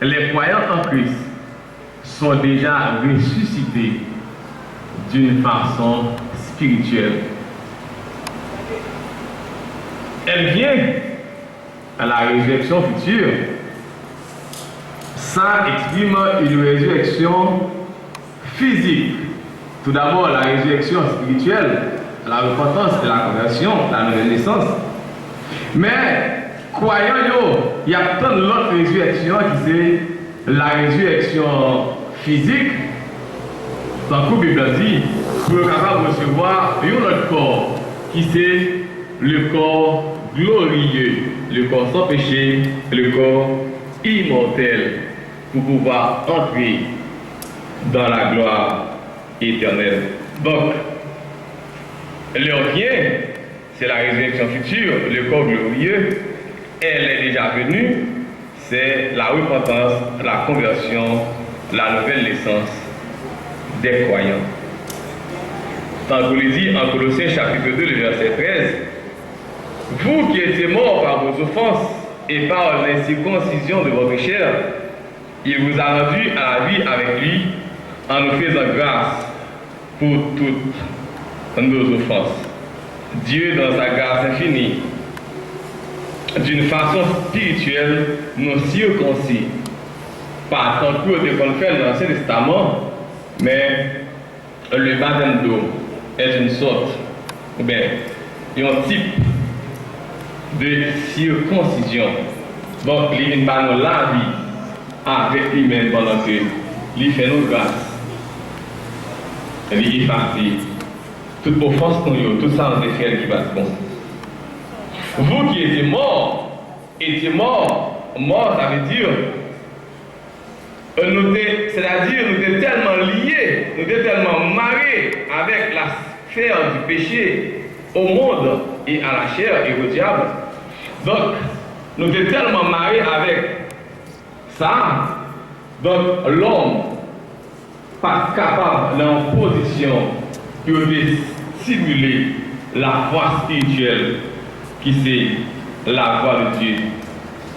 les croyants en Christ sont déjà ressuscités d'une façon spirituelle. Elle vient à la résurrection future. Ça exprime une résurrection physique. Tout d'abord, la résurrection spirituelle, la repentance et la conversion, la nouvelle naissance. Mais, croyant, il y a plein d'autres résurrections qui c'est la résurrection physique. Dans le Bible dit, pour être capable de recevoir un autre corps, qui c'est le corps glorieux, le corps sans péché, le corps immortel, pour pouvoir entrer dans la gloire éternelle. Donc, l'heure vient, c'est la résurrection future, le corps glorieux, elle est déjà venue, c'est la repentance, la conversion, la nouvelle naissance des croyants. Tant que le dit en Colossiens chapitre 2, le verset 13, vous qui étiez morts par vos offenses et par l'incirconcision de votre chair, il vous a rendu à la vie avec lui en nous faisant grâce pour toutes nos offenses. Dieu, dans sa grâce infinie, d'une façon spirituelle, nous circoncis, pas tant que de qu'on fait dans l'Ancien Testament, mais le baptême d'eau est une sorte, ou bien, un type de circoncision. Donc, il va nous la vie avec lui-même pendant que il fait nos grâces. Il efface toute offense pour nous, tout ça en effet qui va se bon. Vous qui étiez morts, mort ça veut dire, c'est-à-dire nous étions tellement liés, nous étions tellement mariés avec la sphère du péché au monde et à la chair et au diable. Donc, nous étions tellement mariés avec ça, donc l'homme pas capable dans une position de stimuler la voie spirituelle qui c'est la voie de Dieu.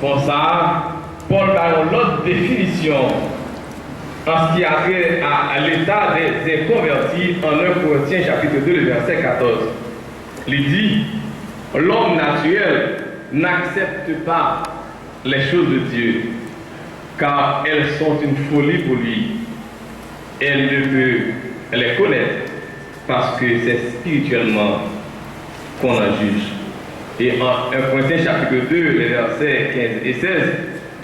Pour ça, Paul a une autre définition en ce qui a trait à l'état des convertis en 1 Corinthiens chapitre 2, le verset 14. Il dit, l'homme naturel n'accepte pas les choses de Dieu, car elles sont une folie pour lui. Elle ne peut les connaître parce que c'est spirituellement qu'on la juge. Et en 1 Corinthiens chapitre 2, les versets 15 et 16,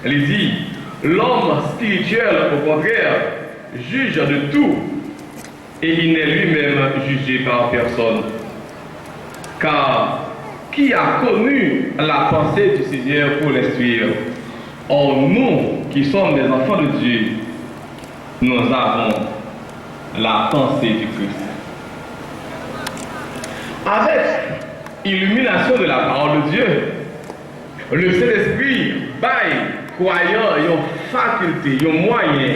il dit, l'homme spirituel, au contraire, juge de tout, et il n'est lui-même jugé par personne. Car qui a connu la pensée du Seigneur pour l'instruire? Or, nous qui sommes des enfants de Dieu, nous avons la pensée du Christ. Avec illumination de la parole de Dieu, le Saint-Esprit baille croyant une faculté, un moyen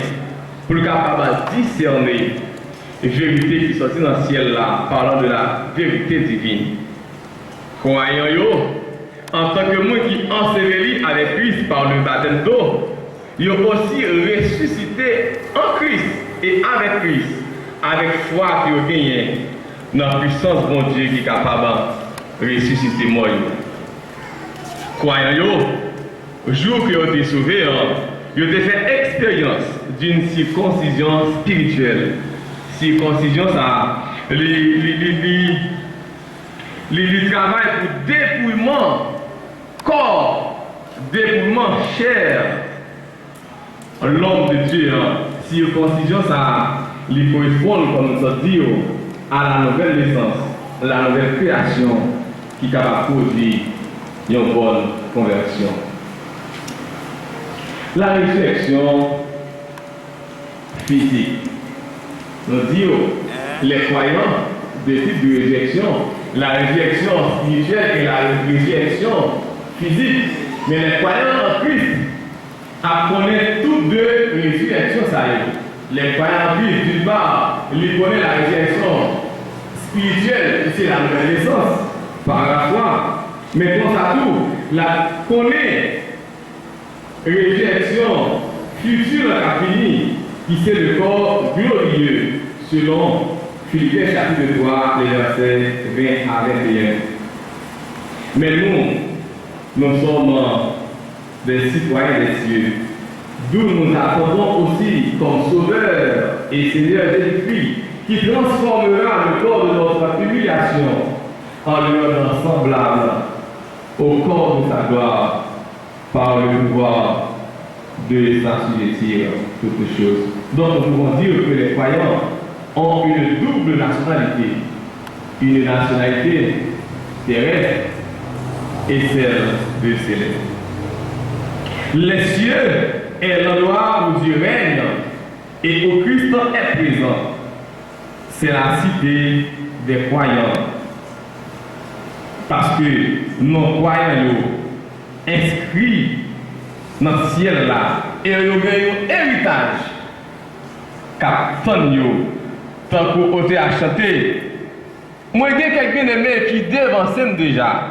pour le capable de discerner les vérités qui sont dans le ciel là, parlant de la vérité divine. Croyant en tant que moi qui enseveli avec Christ par le baptême d'eau, ils ont aussi ressuscité en Christ et avec Christ, avec foi qui ont gagné dans la puissance de mon Dieu qui est capable de ressusciter moi. Croyant au jour qu'ils ont été sauvés, ils ont fait expérience d'une circoncision spirituelle. Circoncision, ça, le travail pour dépouillement corps, dépouillement chair. L'homme de Dieu, circoncision, ça, il correspond, comme nous avons dit, à la nouvelle naissance, la nouvelle création qui est capable de produire une bonne conversion. La résurrection physique. Nous disons, les croyants de type de résurrection, la résurrection spirituelle et la résurrection physique. Mais les croyants en Christ apprenaient toutes deux résurrections, ça y est. Les croyants en Christ, d'une part, ils connaissent la résurrection spirituelle, c'est la nouvelle naissance, par la foi. Mais quant à tout, la connaît résurrection future à fini, qui c'est le corps glorieux, selon Philippiens chapitre 3, les versets 20 à 21. Mais nous sommes des citoyens des cieux, d'où nous attendons aussi comme Sauveur et Seigneur Jésus-Christ, qui transformera le corps de notre humiliation en le rendant semblable au corps de sa gloire par le pouvoir de s'assujettir toutes choses. Donc nous pouvons dire que les croyants ont une double nationalité, une nationalité terrestre et celle de céleste. Les cieux est l'endroit où Dieu règne et où Christ est présent. C'est la cité des croyants. Parce que nos croyants inscrits dans le ciel là, et ils ont un héritage. Captain tant qu'on a chanté. Moi, j'ai quelqu'un de qui devance déjà.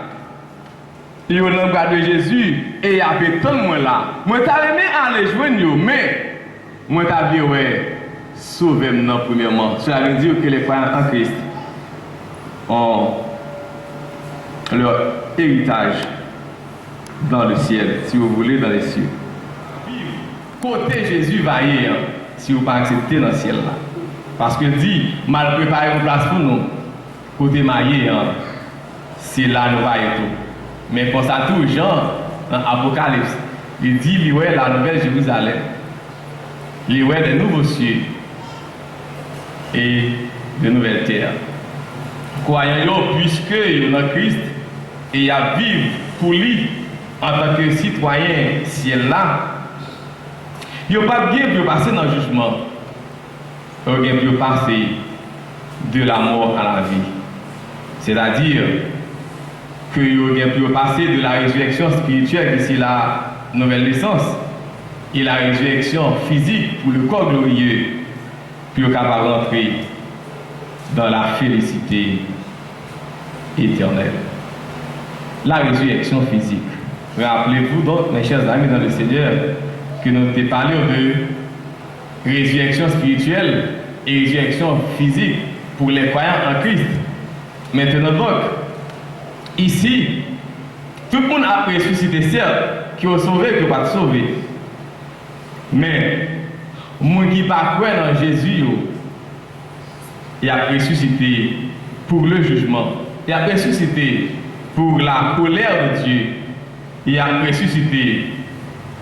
Il y a un bras de Jésus et il y a tant de moi là. Moi, t'as aimé aller joindre, mais moi, t'as dit, ouais, sauvez-moi premièrement. Cela veut dire que les croyants en Christ ont leur héritage dans le ciel, si vous voulez, dans les cieux. Côté Jésus va y aller, si vous ne pas accepter dans le ciel là. Parce que dit, mal préparé une place pour nous, côté marié, c'est là nous va y tout. Mais pour ça, tout Jean, dans l'Apocalypse, il dit, il y a la nouvelle Jérusalem, il y a des nouveaux cieux et de nouvelles terres. Croyons, puisque il y a Christ, et il y a vivre pour lui en tant que citoyen ciel là, il n'y a pas bien pour passer dans le jugement, il y a bien pour passer de la mort à la vie. C'est-à-dire que il y a bien pour passer de la résurrection spirituelle, qui c'est la nouvelle naissance, et la résurrection physique pour le corps glorieux, pour capable d'entrer dans la félicité éternelle. La résurrection physique. Rappelez-vous donc, mes chers amis dans le Seigneur, que nous avons parlé de résurrection spirituelle et résurrection physique pour les croyants en Christ. Maintenant donc, ici, tout le monde a ressuscité, certes, qui ont sauvé, qui n'ont pas sauvé. Mais, moi qui ne pas croire dans Jésus, il a ressuscité pour le jugement. Il a ressuscité pour la colère de Dieu. Il a ressuscité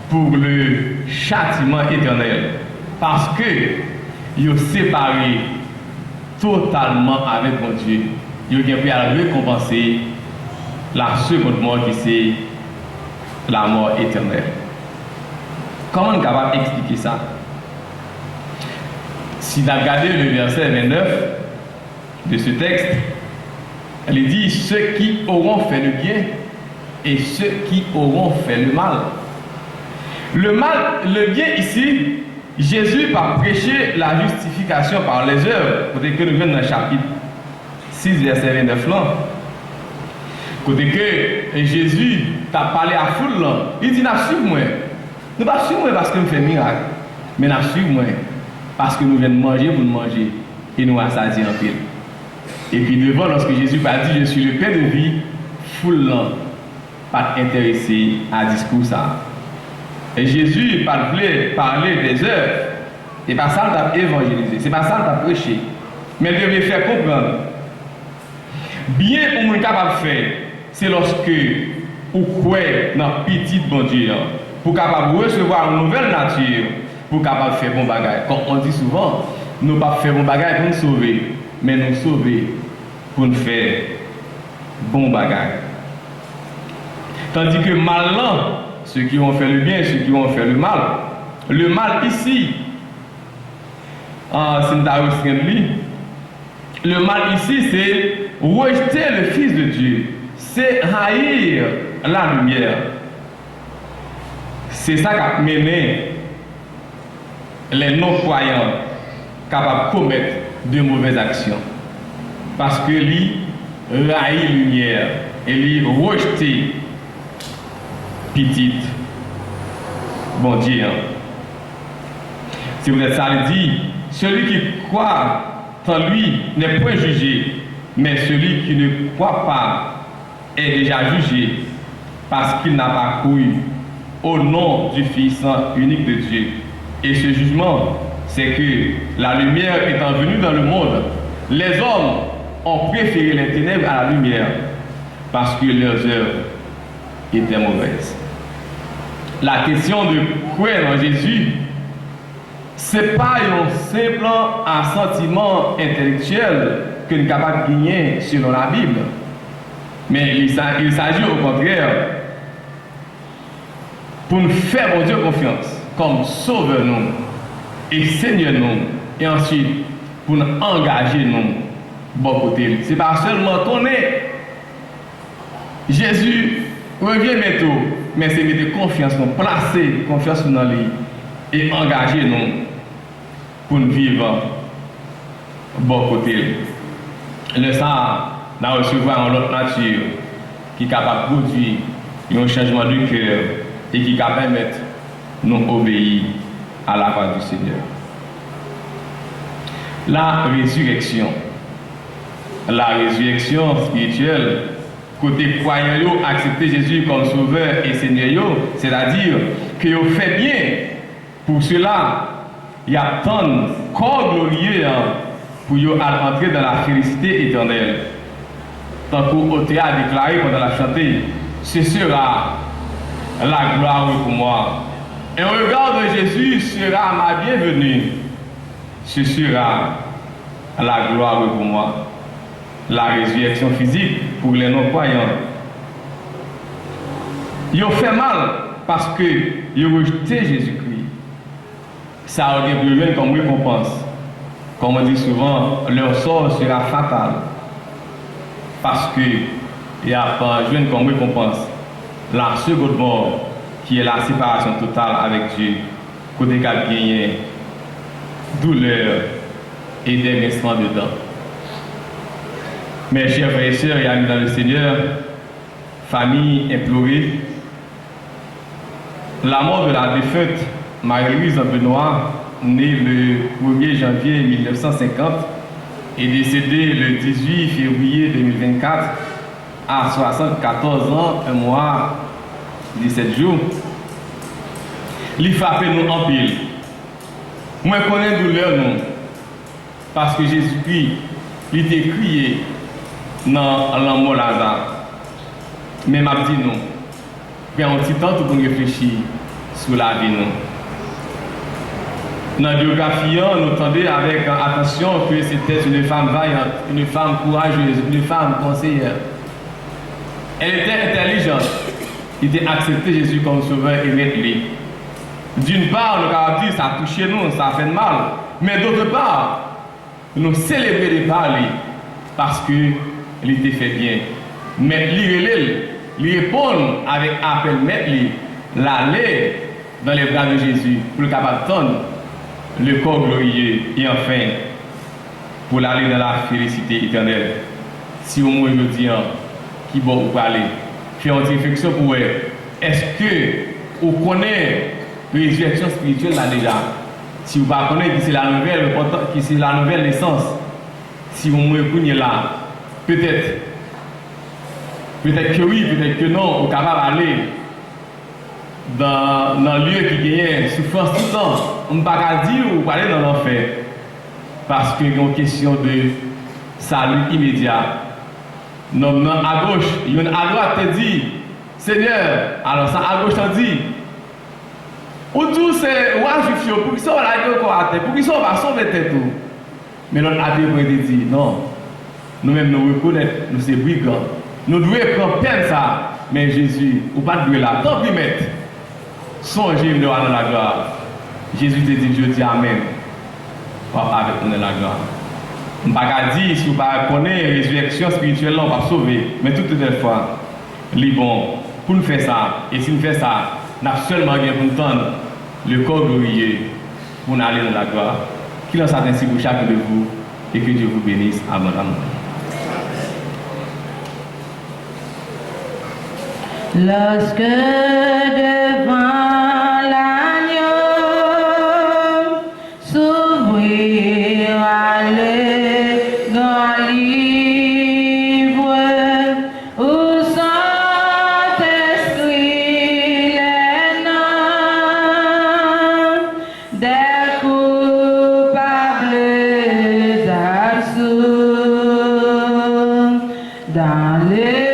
pour le châtiment éternel. Parce que il a séparé totalement avec mon Dieu. Il a pu récompenser la seconde mort qui c'est la mort éternelle. Comment on est capable d'expliquer ça? Si vous regardez le verset 29 de ce texte, elle dit ceux qui auront fait le bien et ceux qui auront fait le mal. Le mal, le bien ici, Jésus va prêcher la justification par les œuvres. Côté que nous venons dans le chapitre 6, verset 29 là. Côté que Jésus t'a parlé à foule là, il dit n'a suivre moi. Nous pas suivre moi parce que nous faisons miracle, mais n'a suivre moi parce que nous venons manger pour nous manger et nous assasier en pile. Et puis devant, lorsque Jésus a dit je suis le pain de vie, foule là, pas intéressé à discours ça. Et Jésus voulait parler des œuvres. Et pas ça t'a évangélisé, c'est pas ça t'a prêché. Mais il devait faire comprendre. Bien pour nous capable de faire, c'est lorsque vous croyez dans petit bon Dieu, pour capable recevoir une nouvelle nature, pour capable de faire bon bagage. Comme on dit souvent, nous ne pas faire bon bagage pour nous sauver, mais nous sauver pour nous faire bon bagage. Tandis que malin, ceux qui vont faire le bien, ceux qui vont faire le mal ici, le mal ici, c'est rejeter le Fils de Dieu, c'est haïr la lumière. C'est ça qui a mené les non-croyants capables de commettre de mauvaises actions. Parce que lui haït la lumière et lui rejeter petite. Bon Dieu. Si vous êtes ça, il dit, celui qui croit en lui n'est point jugé, mais celui qui ne croit pas est déjà jugé parce qu'il n'a pas cru au nom du Fils unique de Dieu. Et ce jugement, c'est que la lumière étant venue dans le monde, les hommes ont préféré les ténèbres à la lumière parce que leurs œuvres étaient mauvaises. La question de croire en Jésus, ce n'est pas un simple assentiment intellectuel que nous sommes capables de gagner selon la Bible. Mais il s'agit au contraire pour nous faire mon Dieu confiance comme sauveur nous et Seigneur nous, et ensuite pour nous engager nous bon côté. Ce n'est pas seulement qu'on est Jésus revient bientôt, mais c'est mettre confiance nous, placer confiance dans lui et engager nous pour nous vivre bon côté. Le sang n'a recevoir une autre nature qui est capable de produire un changement de cœur et qui est capable de permettre nous obéir à la voix du Seigneur. La résurrection spirituelle, côté croyant, accepter Jésus comme sauveur et Seigneur, c'est-à-dire que vous fait bien pour cela. Il y a tant de corps glorieux pour entrer dans la félicité éternelle. Tant qu'Othée a déclaré pendant la chantée, ce sera la gloire pour moi. Un regard de Jésus sera ma bienvenue. Ce sera la gloire pour moi. La résurrection physique pour les non-croyants. Ils ont fait mal parce qu'ils ont rejeté Jésus-Christ. Ça aurait besoin comme récompense. Comme on dit souvent, leur sort sera fatal. Parce que il y a pas besoin comme récompense la seconde mort qui est la séparation totale avec Dieu. Côté qu'à gagner douleur et des instants dedans. Mes chers frères et sœurs et amis dans le Seigneur, famille implorée, la mort de la défunte Marie-Louise Benoît, née le 1er janvier 1950 et décédée le 18 février 2024 à 74 ans, 1 mois, 17 jours, lui frappait nous en pile. Moi, je connais douleur nous, parce que Jésus-Christ, il était crié dans l'amour Lazare. Mais m'a dit non, prenons un petit temps pour réfléchir sur la vie nous. Dans la biographie, nous entendons avec attention que c'était une femme vaillante, une femme courageuse, une femme conseillère. Elle était intelligente. Il était accepté Jésus comme sauveur et maître. D'une part, nous avons dit ça a touché nous, ça a fait mal. Mais d'autre part, nous célébrons les parler parce qu'il était fait bien. Mais lui répondre avec appel maître, l'aller dans les bras de Jésus pour le capable de le corps glorieux et enfin pour l'aller dans la félicité éternelle. Si au moins je dis qui va vous parler, faire une réflexion pour est-ce que vous connaissez la résurrection spirituelle là déjà? Si vous ne connaissez pas qui c'est la nouvelle naissance, si vous me là, peut-être que oui, peut-être que non, vous êtes capable d'aller dans un lieu qui gagne souffrance tout le temps. On ne peut pas dire ou aller dans l'enfer. Parce qu'il y a une question de salut immédiat. Non, à gauche, il y a une à droite te dit, Seigneur, alors ça à gauche te dit, ou tout c'est, ouais, je suis pour qu'ils soient là, pour qu'ils soient pas sauver tête tout. Mais notre athée peut dire non. Nous-mêmes nous reconnaissons, nous sommes brigands. Nous devons prendre peine ça. Mais Jésus, ou pas de là. Tant pis, maître. Songez nous dans la gloire. Jésus te dit, je dis Amen. Avec nous dans la gloire. Je ne peux pas dire, si vous ne connaissez pas la résurrection spirituelle, on va sauver. Mais toute fois, les bon, pour nous faire ça, et si nous faisons ça, nous avons seulement pour nous tendre le corps glorieux pour nous aller dans la gloire. Qu'il en soit ainsi pour chacun de vous et que Dieu vous bénisse abondamment. Lorsque devant l'agneau s'ouvrira le grand livre où sont inscrits les noms des coupables absous dans le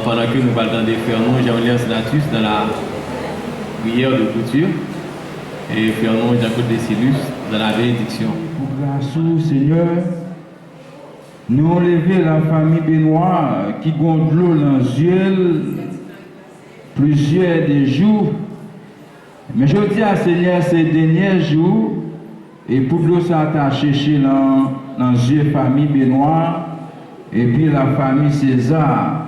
pendant que nous parlons des Fernand, Jean-Léon Senatus dans la prière de clôture et Fernand Jacob Décilus dans la bénédiction. Pour grâce au Seigneur, nous avons levé la famille Benoît qui gonfle l'eau dans les yeux plusieurs des jours. Mais je dis à Seigneur ces derniers jours, et pour l'eau s'attacher chez dans les yeux famille Benoît et puis la famille César.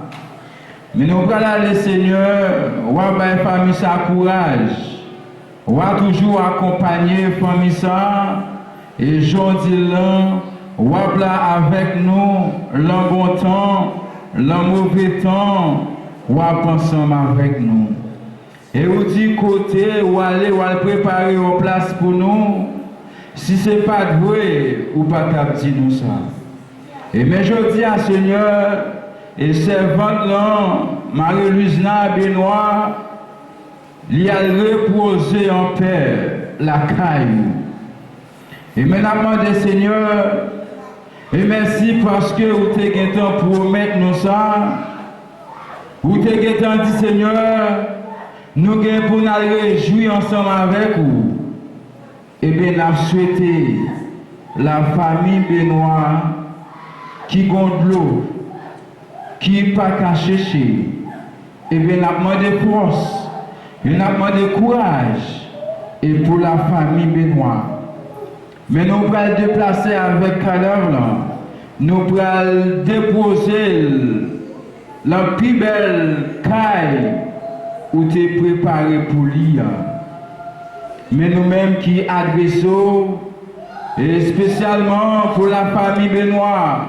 Mais nous allons aller, Seigneur, on va faire famille ça courage. On va toujours accompagner la famille ça. Et je dis là, on va là avec nous, le bon temps, le mauvais temps, on va ensemble avec nous. Et on dit côté, on va aller préparer une place pour nous. Si ce n'est pas de vrai, ou pas dire nous ça. Et mais je dis à Seigneur, et servante là, Marie-Louise Benoît, il a reposé en paix la caille. Et maintenant, Seigneur, et merci parce que vous avez temps pour promettre nous ça. Vous avez temps dit Seigneur, nous avons pour nous réjouir ensemble avec vous. Et bien, nous souhaité la famille Benoît qui gonfle l'eau, qui n'est pas caché chez. Et bien, nous avons demandé force, nous avons demandé courage, et pour la famille Benoît. Mais nous allons déplacer avec cadavre, nous allons déposer la plus belle caille où tu es préparé pour lire. Mais nous-mêmes qui adressons, et spécialement pour la famille Benoît,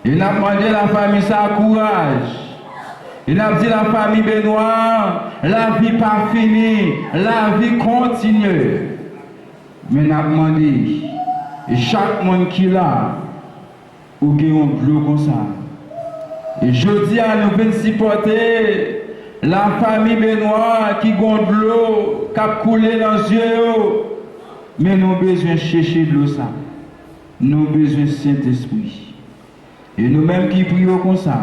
il a demandé à la famille ça courage. Il a dit à la famille Benoît, la vie pas finie, la vie continue. Mais il a demandé, et chaque monde qui est là, ou qui est un bleu comme ça. Et je dis à nous venir supporter la famille Benoît qui gonfle l'eau, qui a coulé dans les yeux. Mais nous avons besoin de chercher de l'eau ça. Nous avons besoin de Saint-Esprit. Et nous-mêmes qui prions comme ça,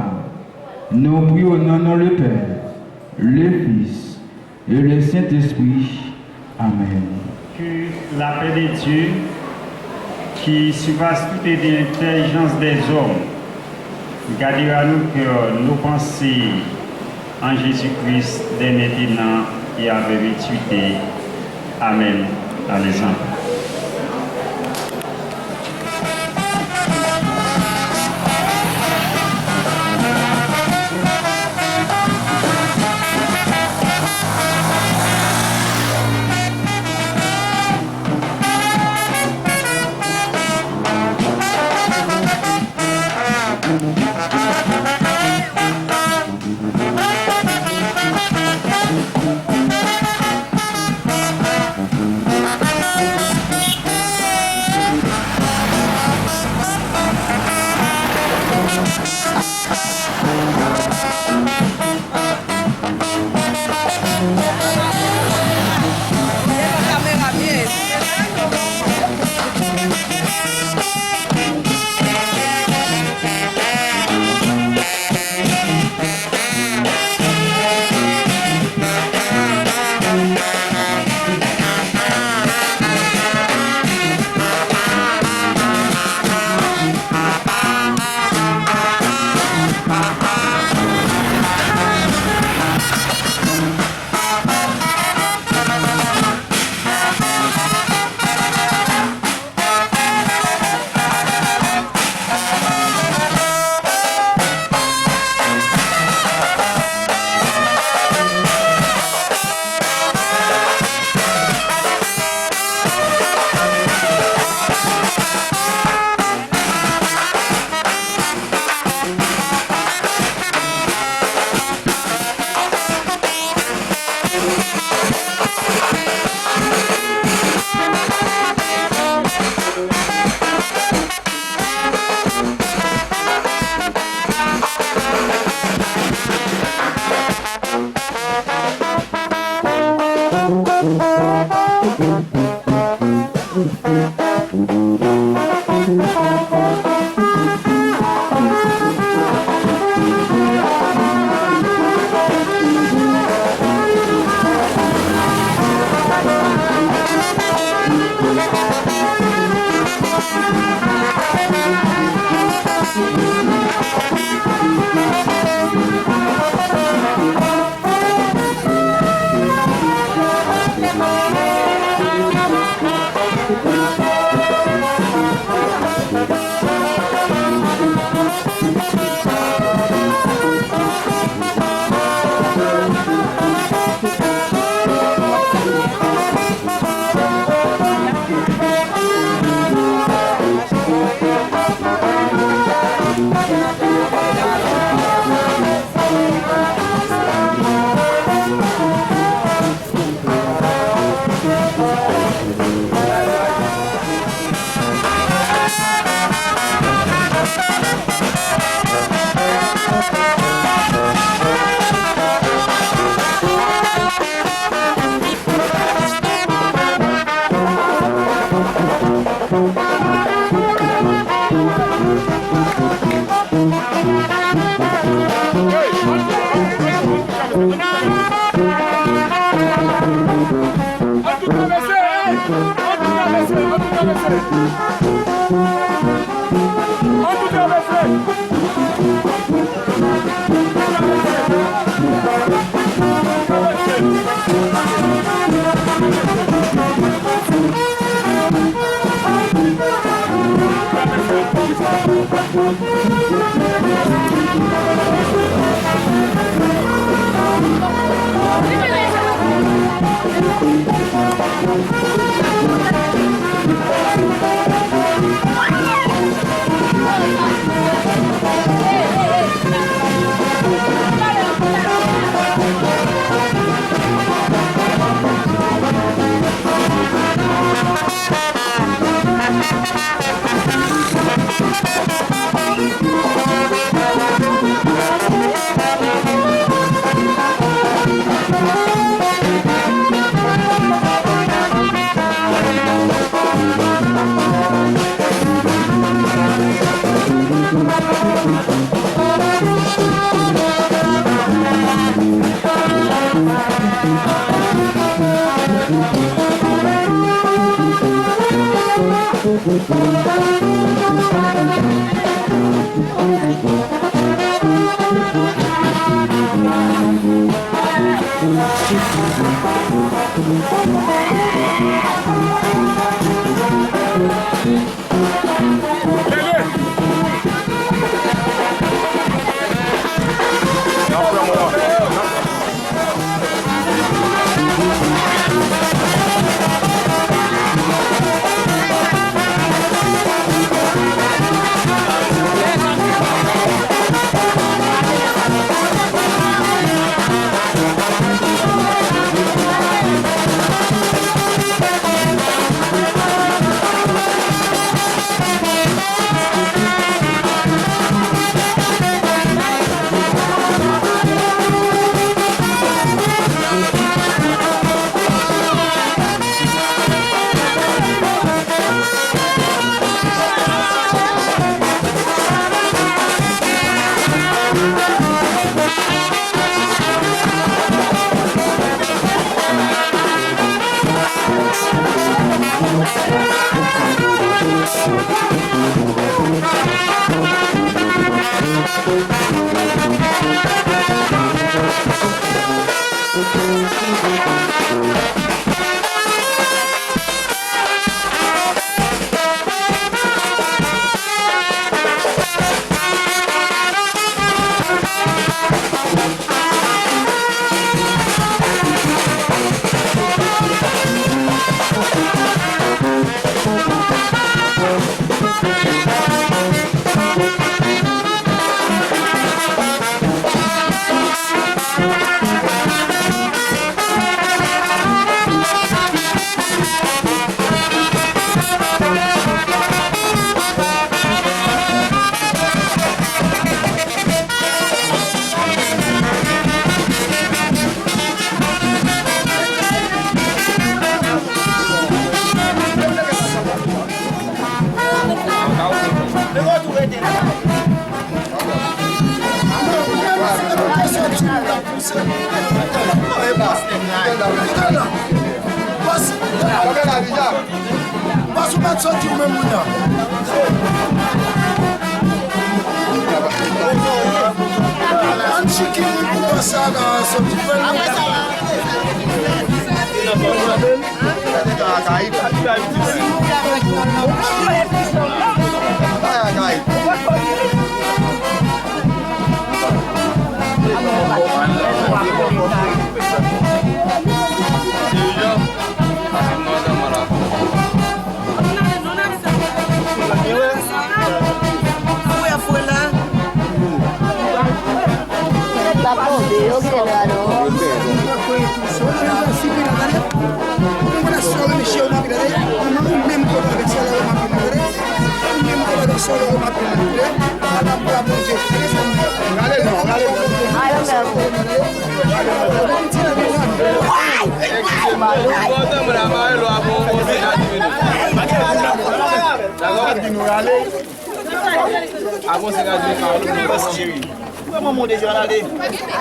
nous prions au nom le Père, le Fils et le Saint-Esprit. Amen. Que la paix de Dieu, qui surpasse toute l'intelligence des hommes, gardera nos pensées en Jésus-Christ dès maintenant et à perpétuité. Amen. Alléluia.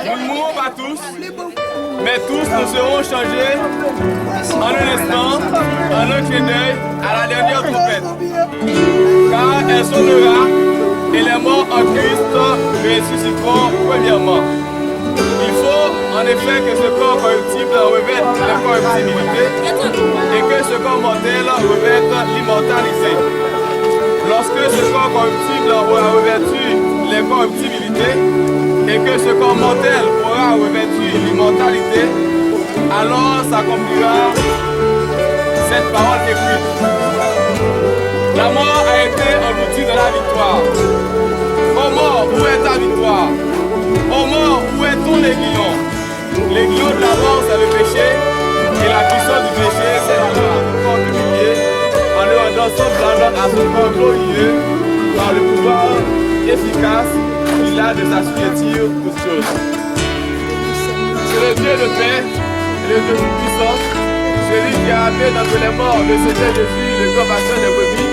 Nous ne mourrons pas tous, mais tous nous serons changés en un instant, en un clin d'œil, à la dernière trompette. Car elle sonnera et les morts en Christ ressusciteront premièrement. Il faut en effet que ce corps corruptible revête l'incorruptibilité et que ce corps mortel revête l'immortalité. Lorsque ce corps corruptible aura revêtu l'incorruptibilité et que ce corps mortel aura revêtu l'immortalité, alors s'accomplira cette parole écrite. La mort a été engloutie dans la victoire. Ô mort, où est ta victoire? Ô mort, où est ton aiguillon? L'aiguillon de la mort, c'est le péché, et la puissance du péché, c'est la mort. Corps humilié, en le rendant semblable à son corps glorieux, par le pouvoir efficace qu'il a de s'assujettir aux choses. C'est le Dieu de paix et le Dieu tout-puissant, celui qui a amené d'entre les morts le Seigneur Jésus, le compassion des brebis,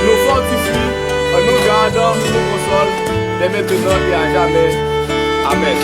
nous fortifie en nous gardant, nous console, dès maintenant et à jamais. Amen.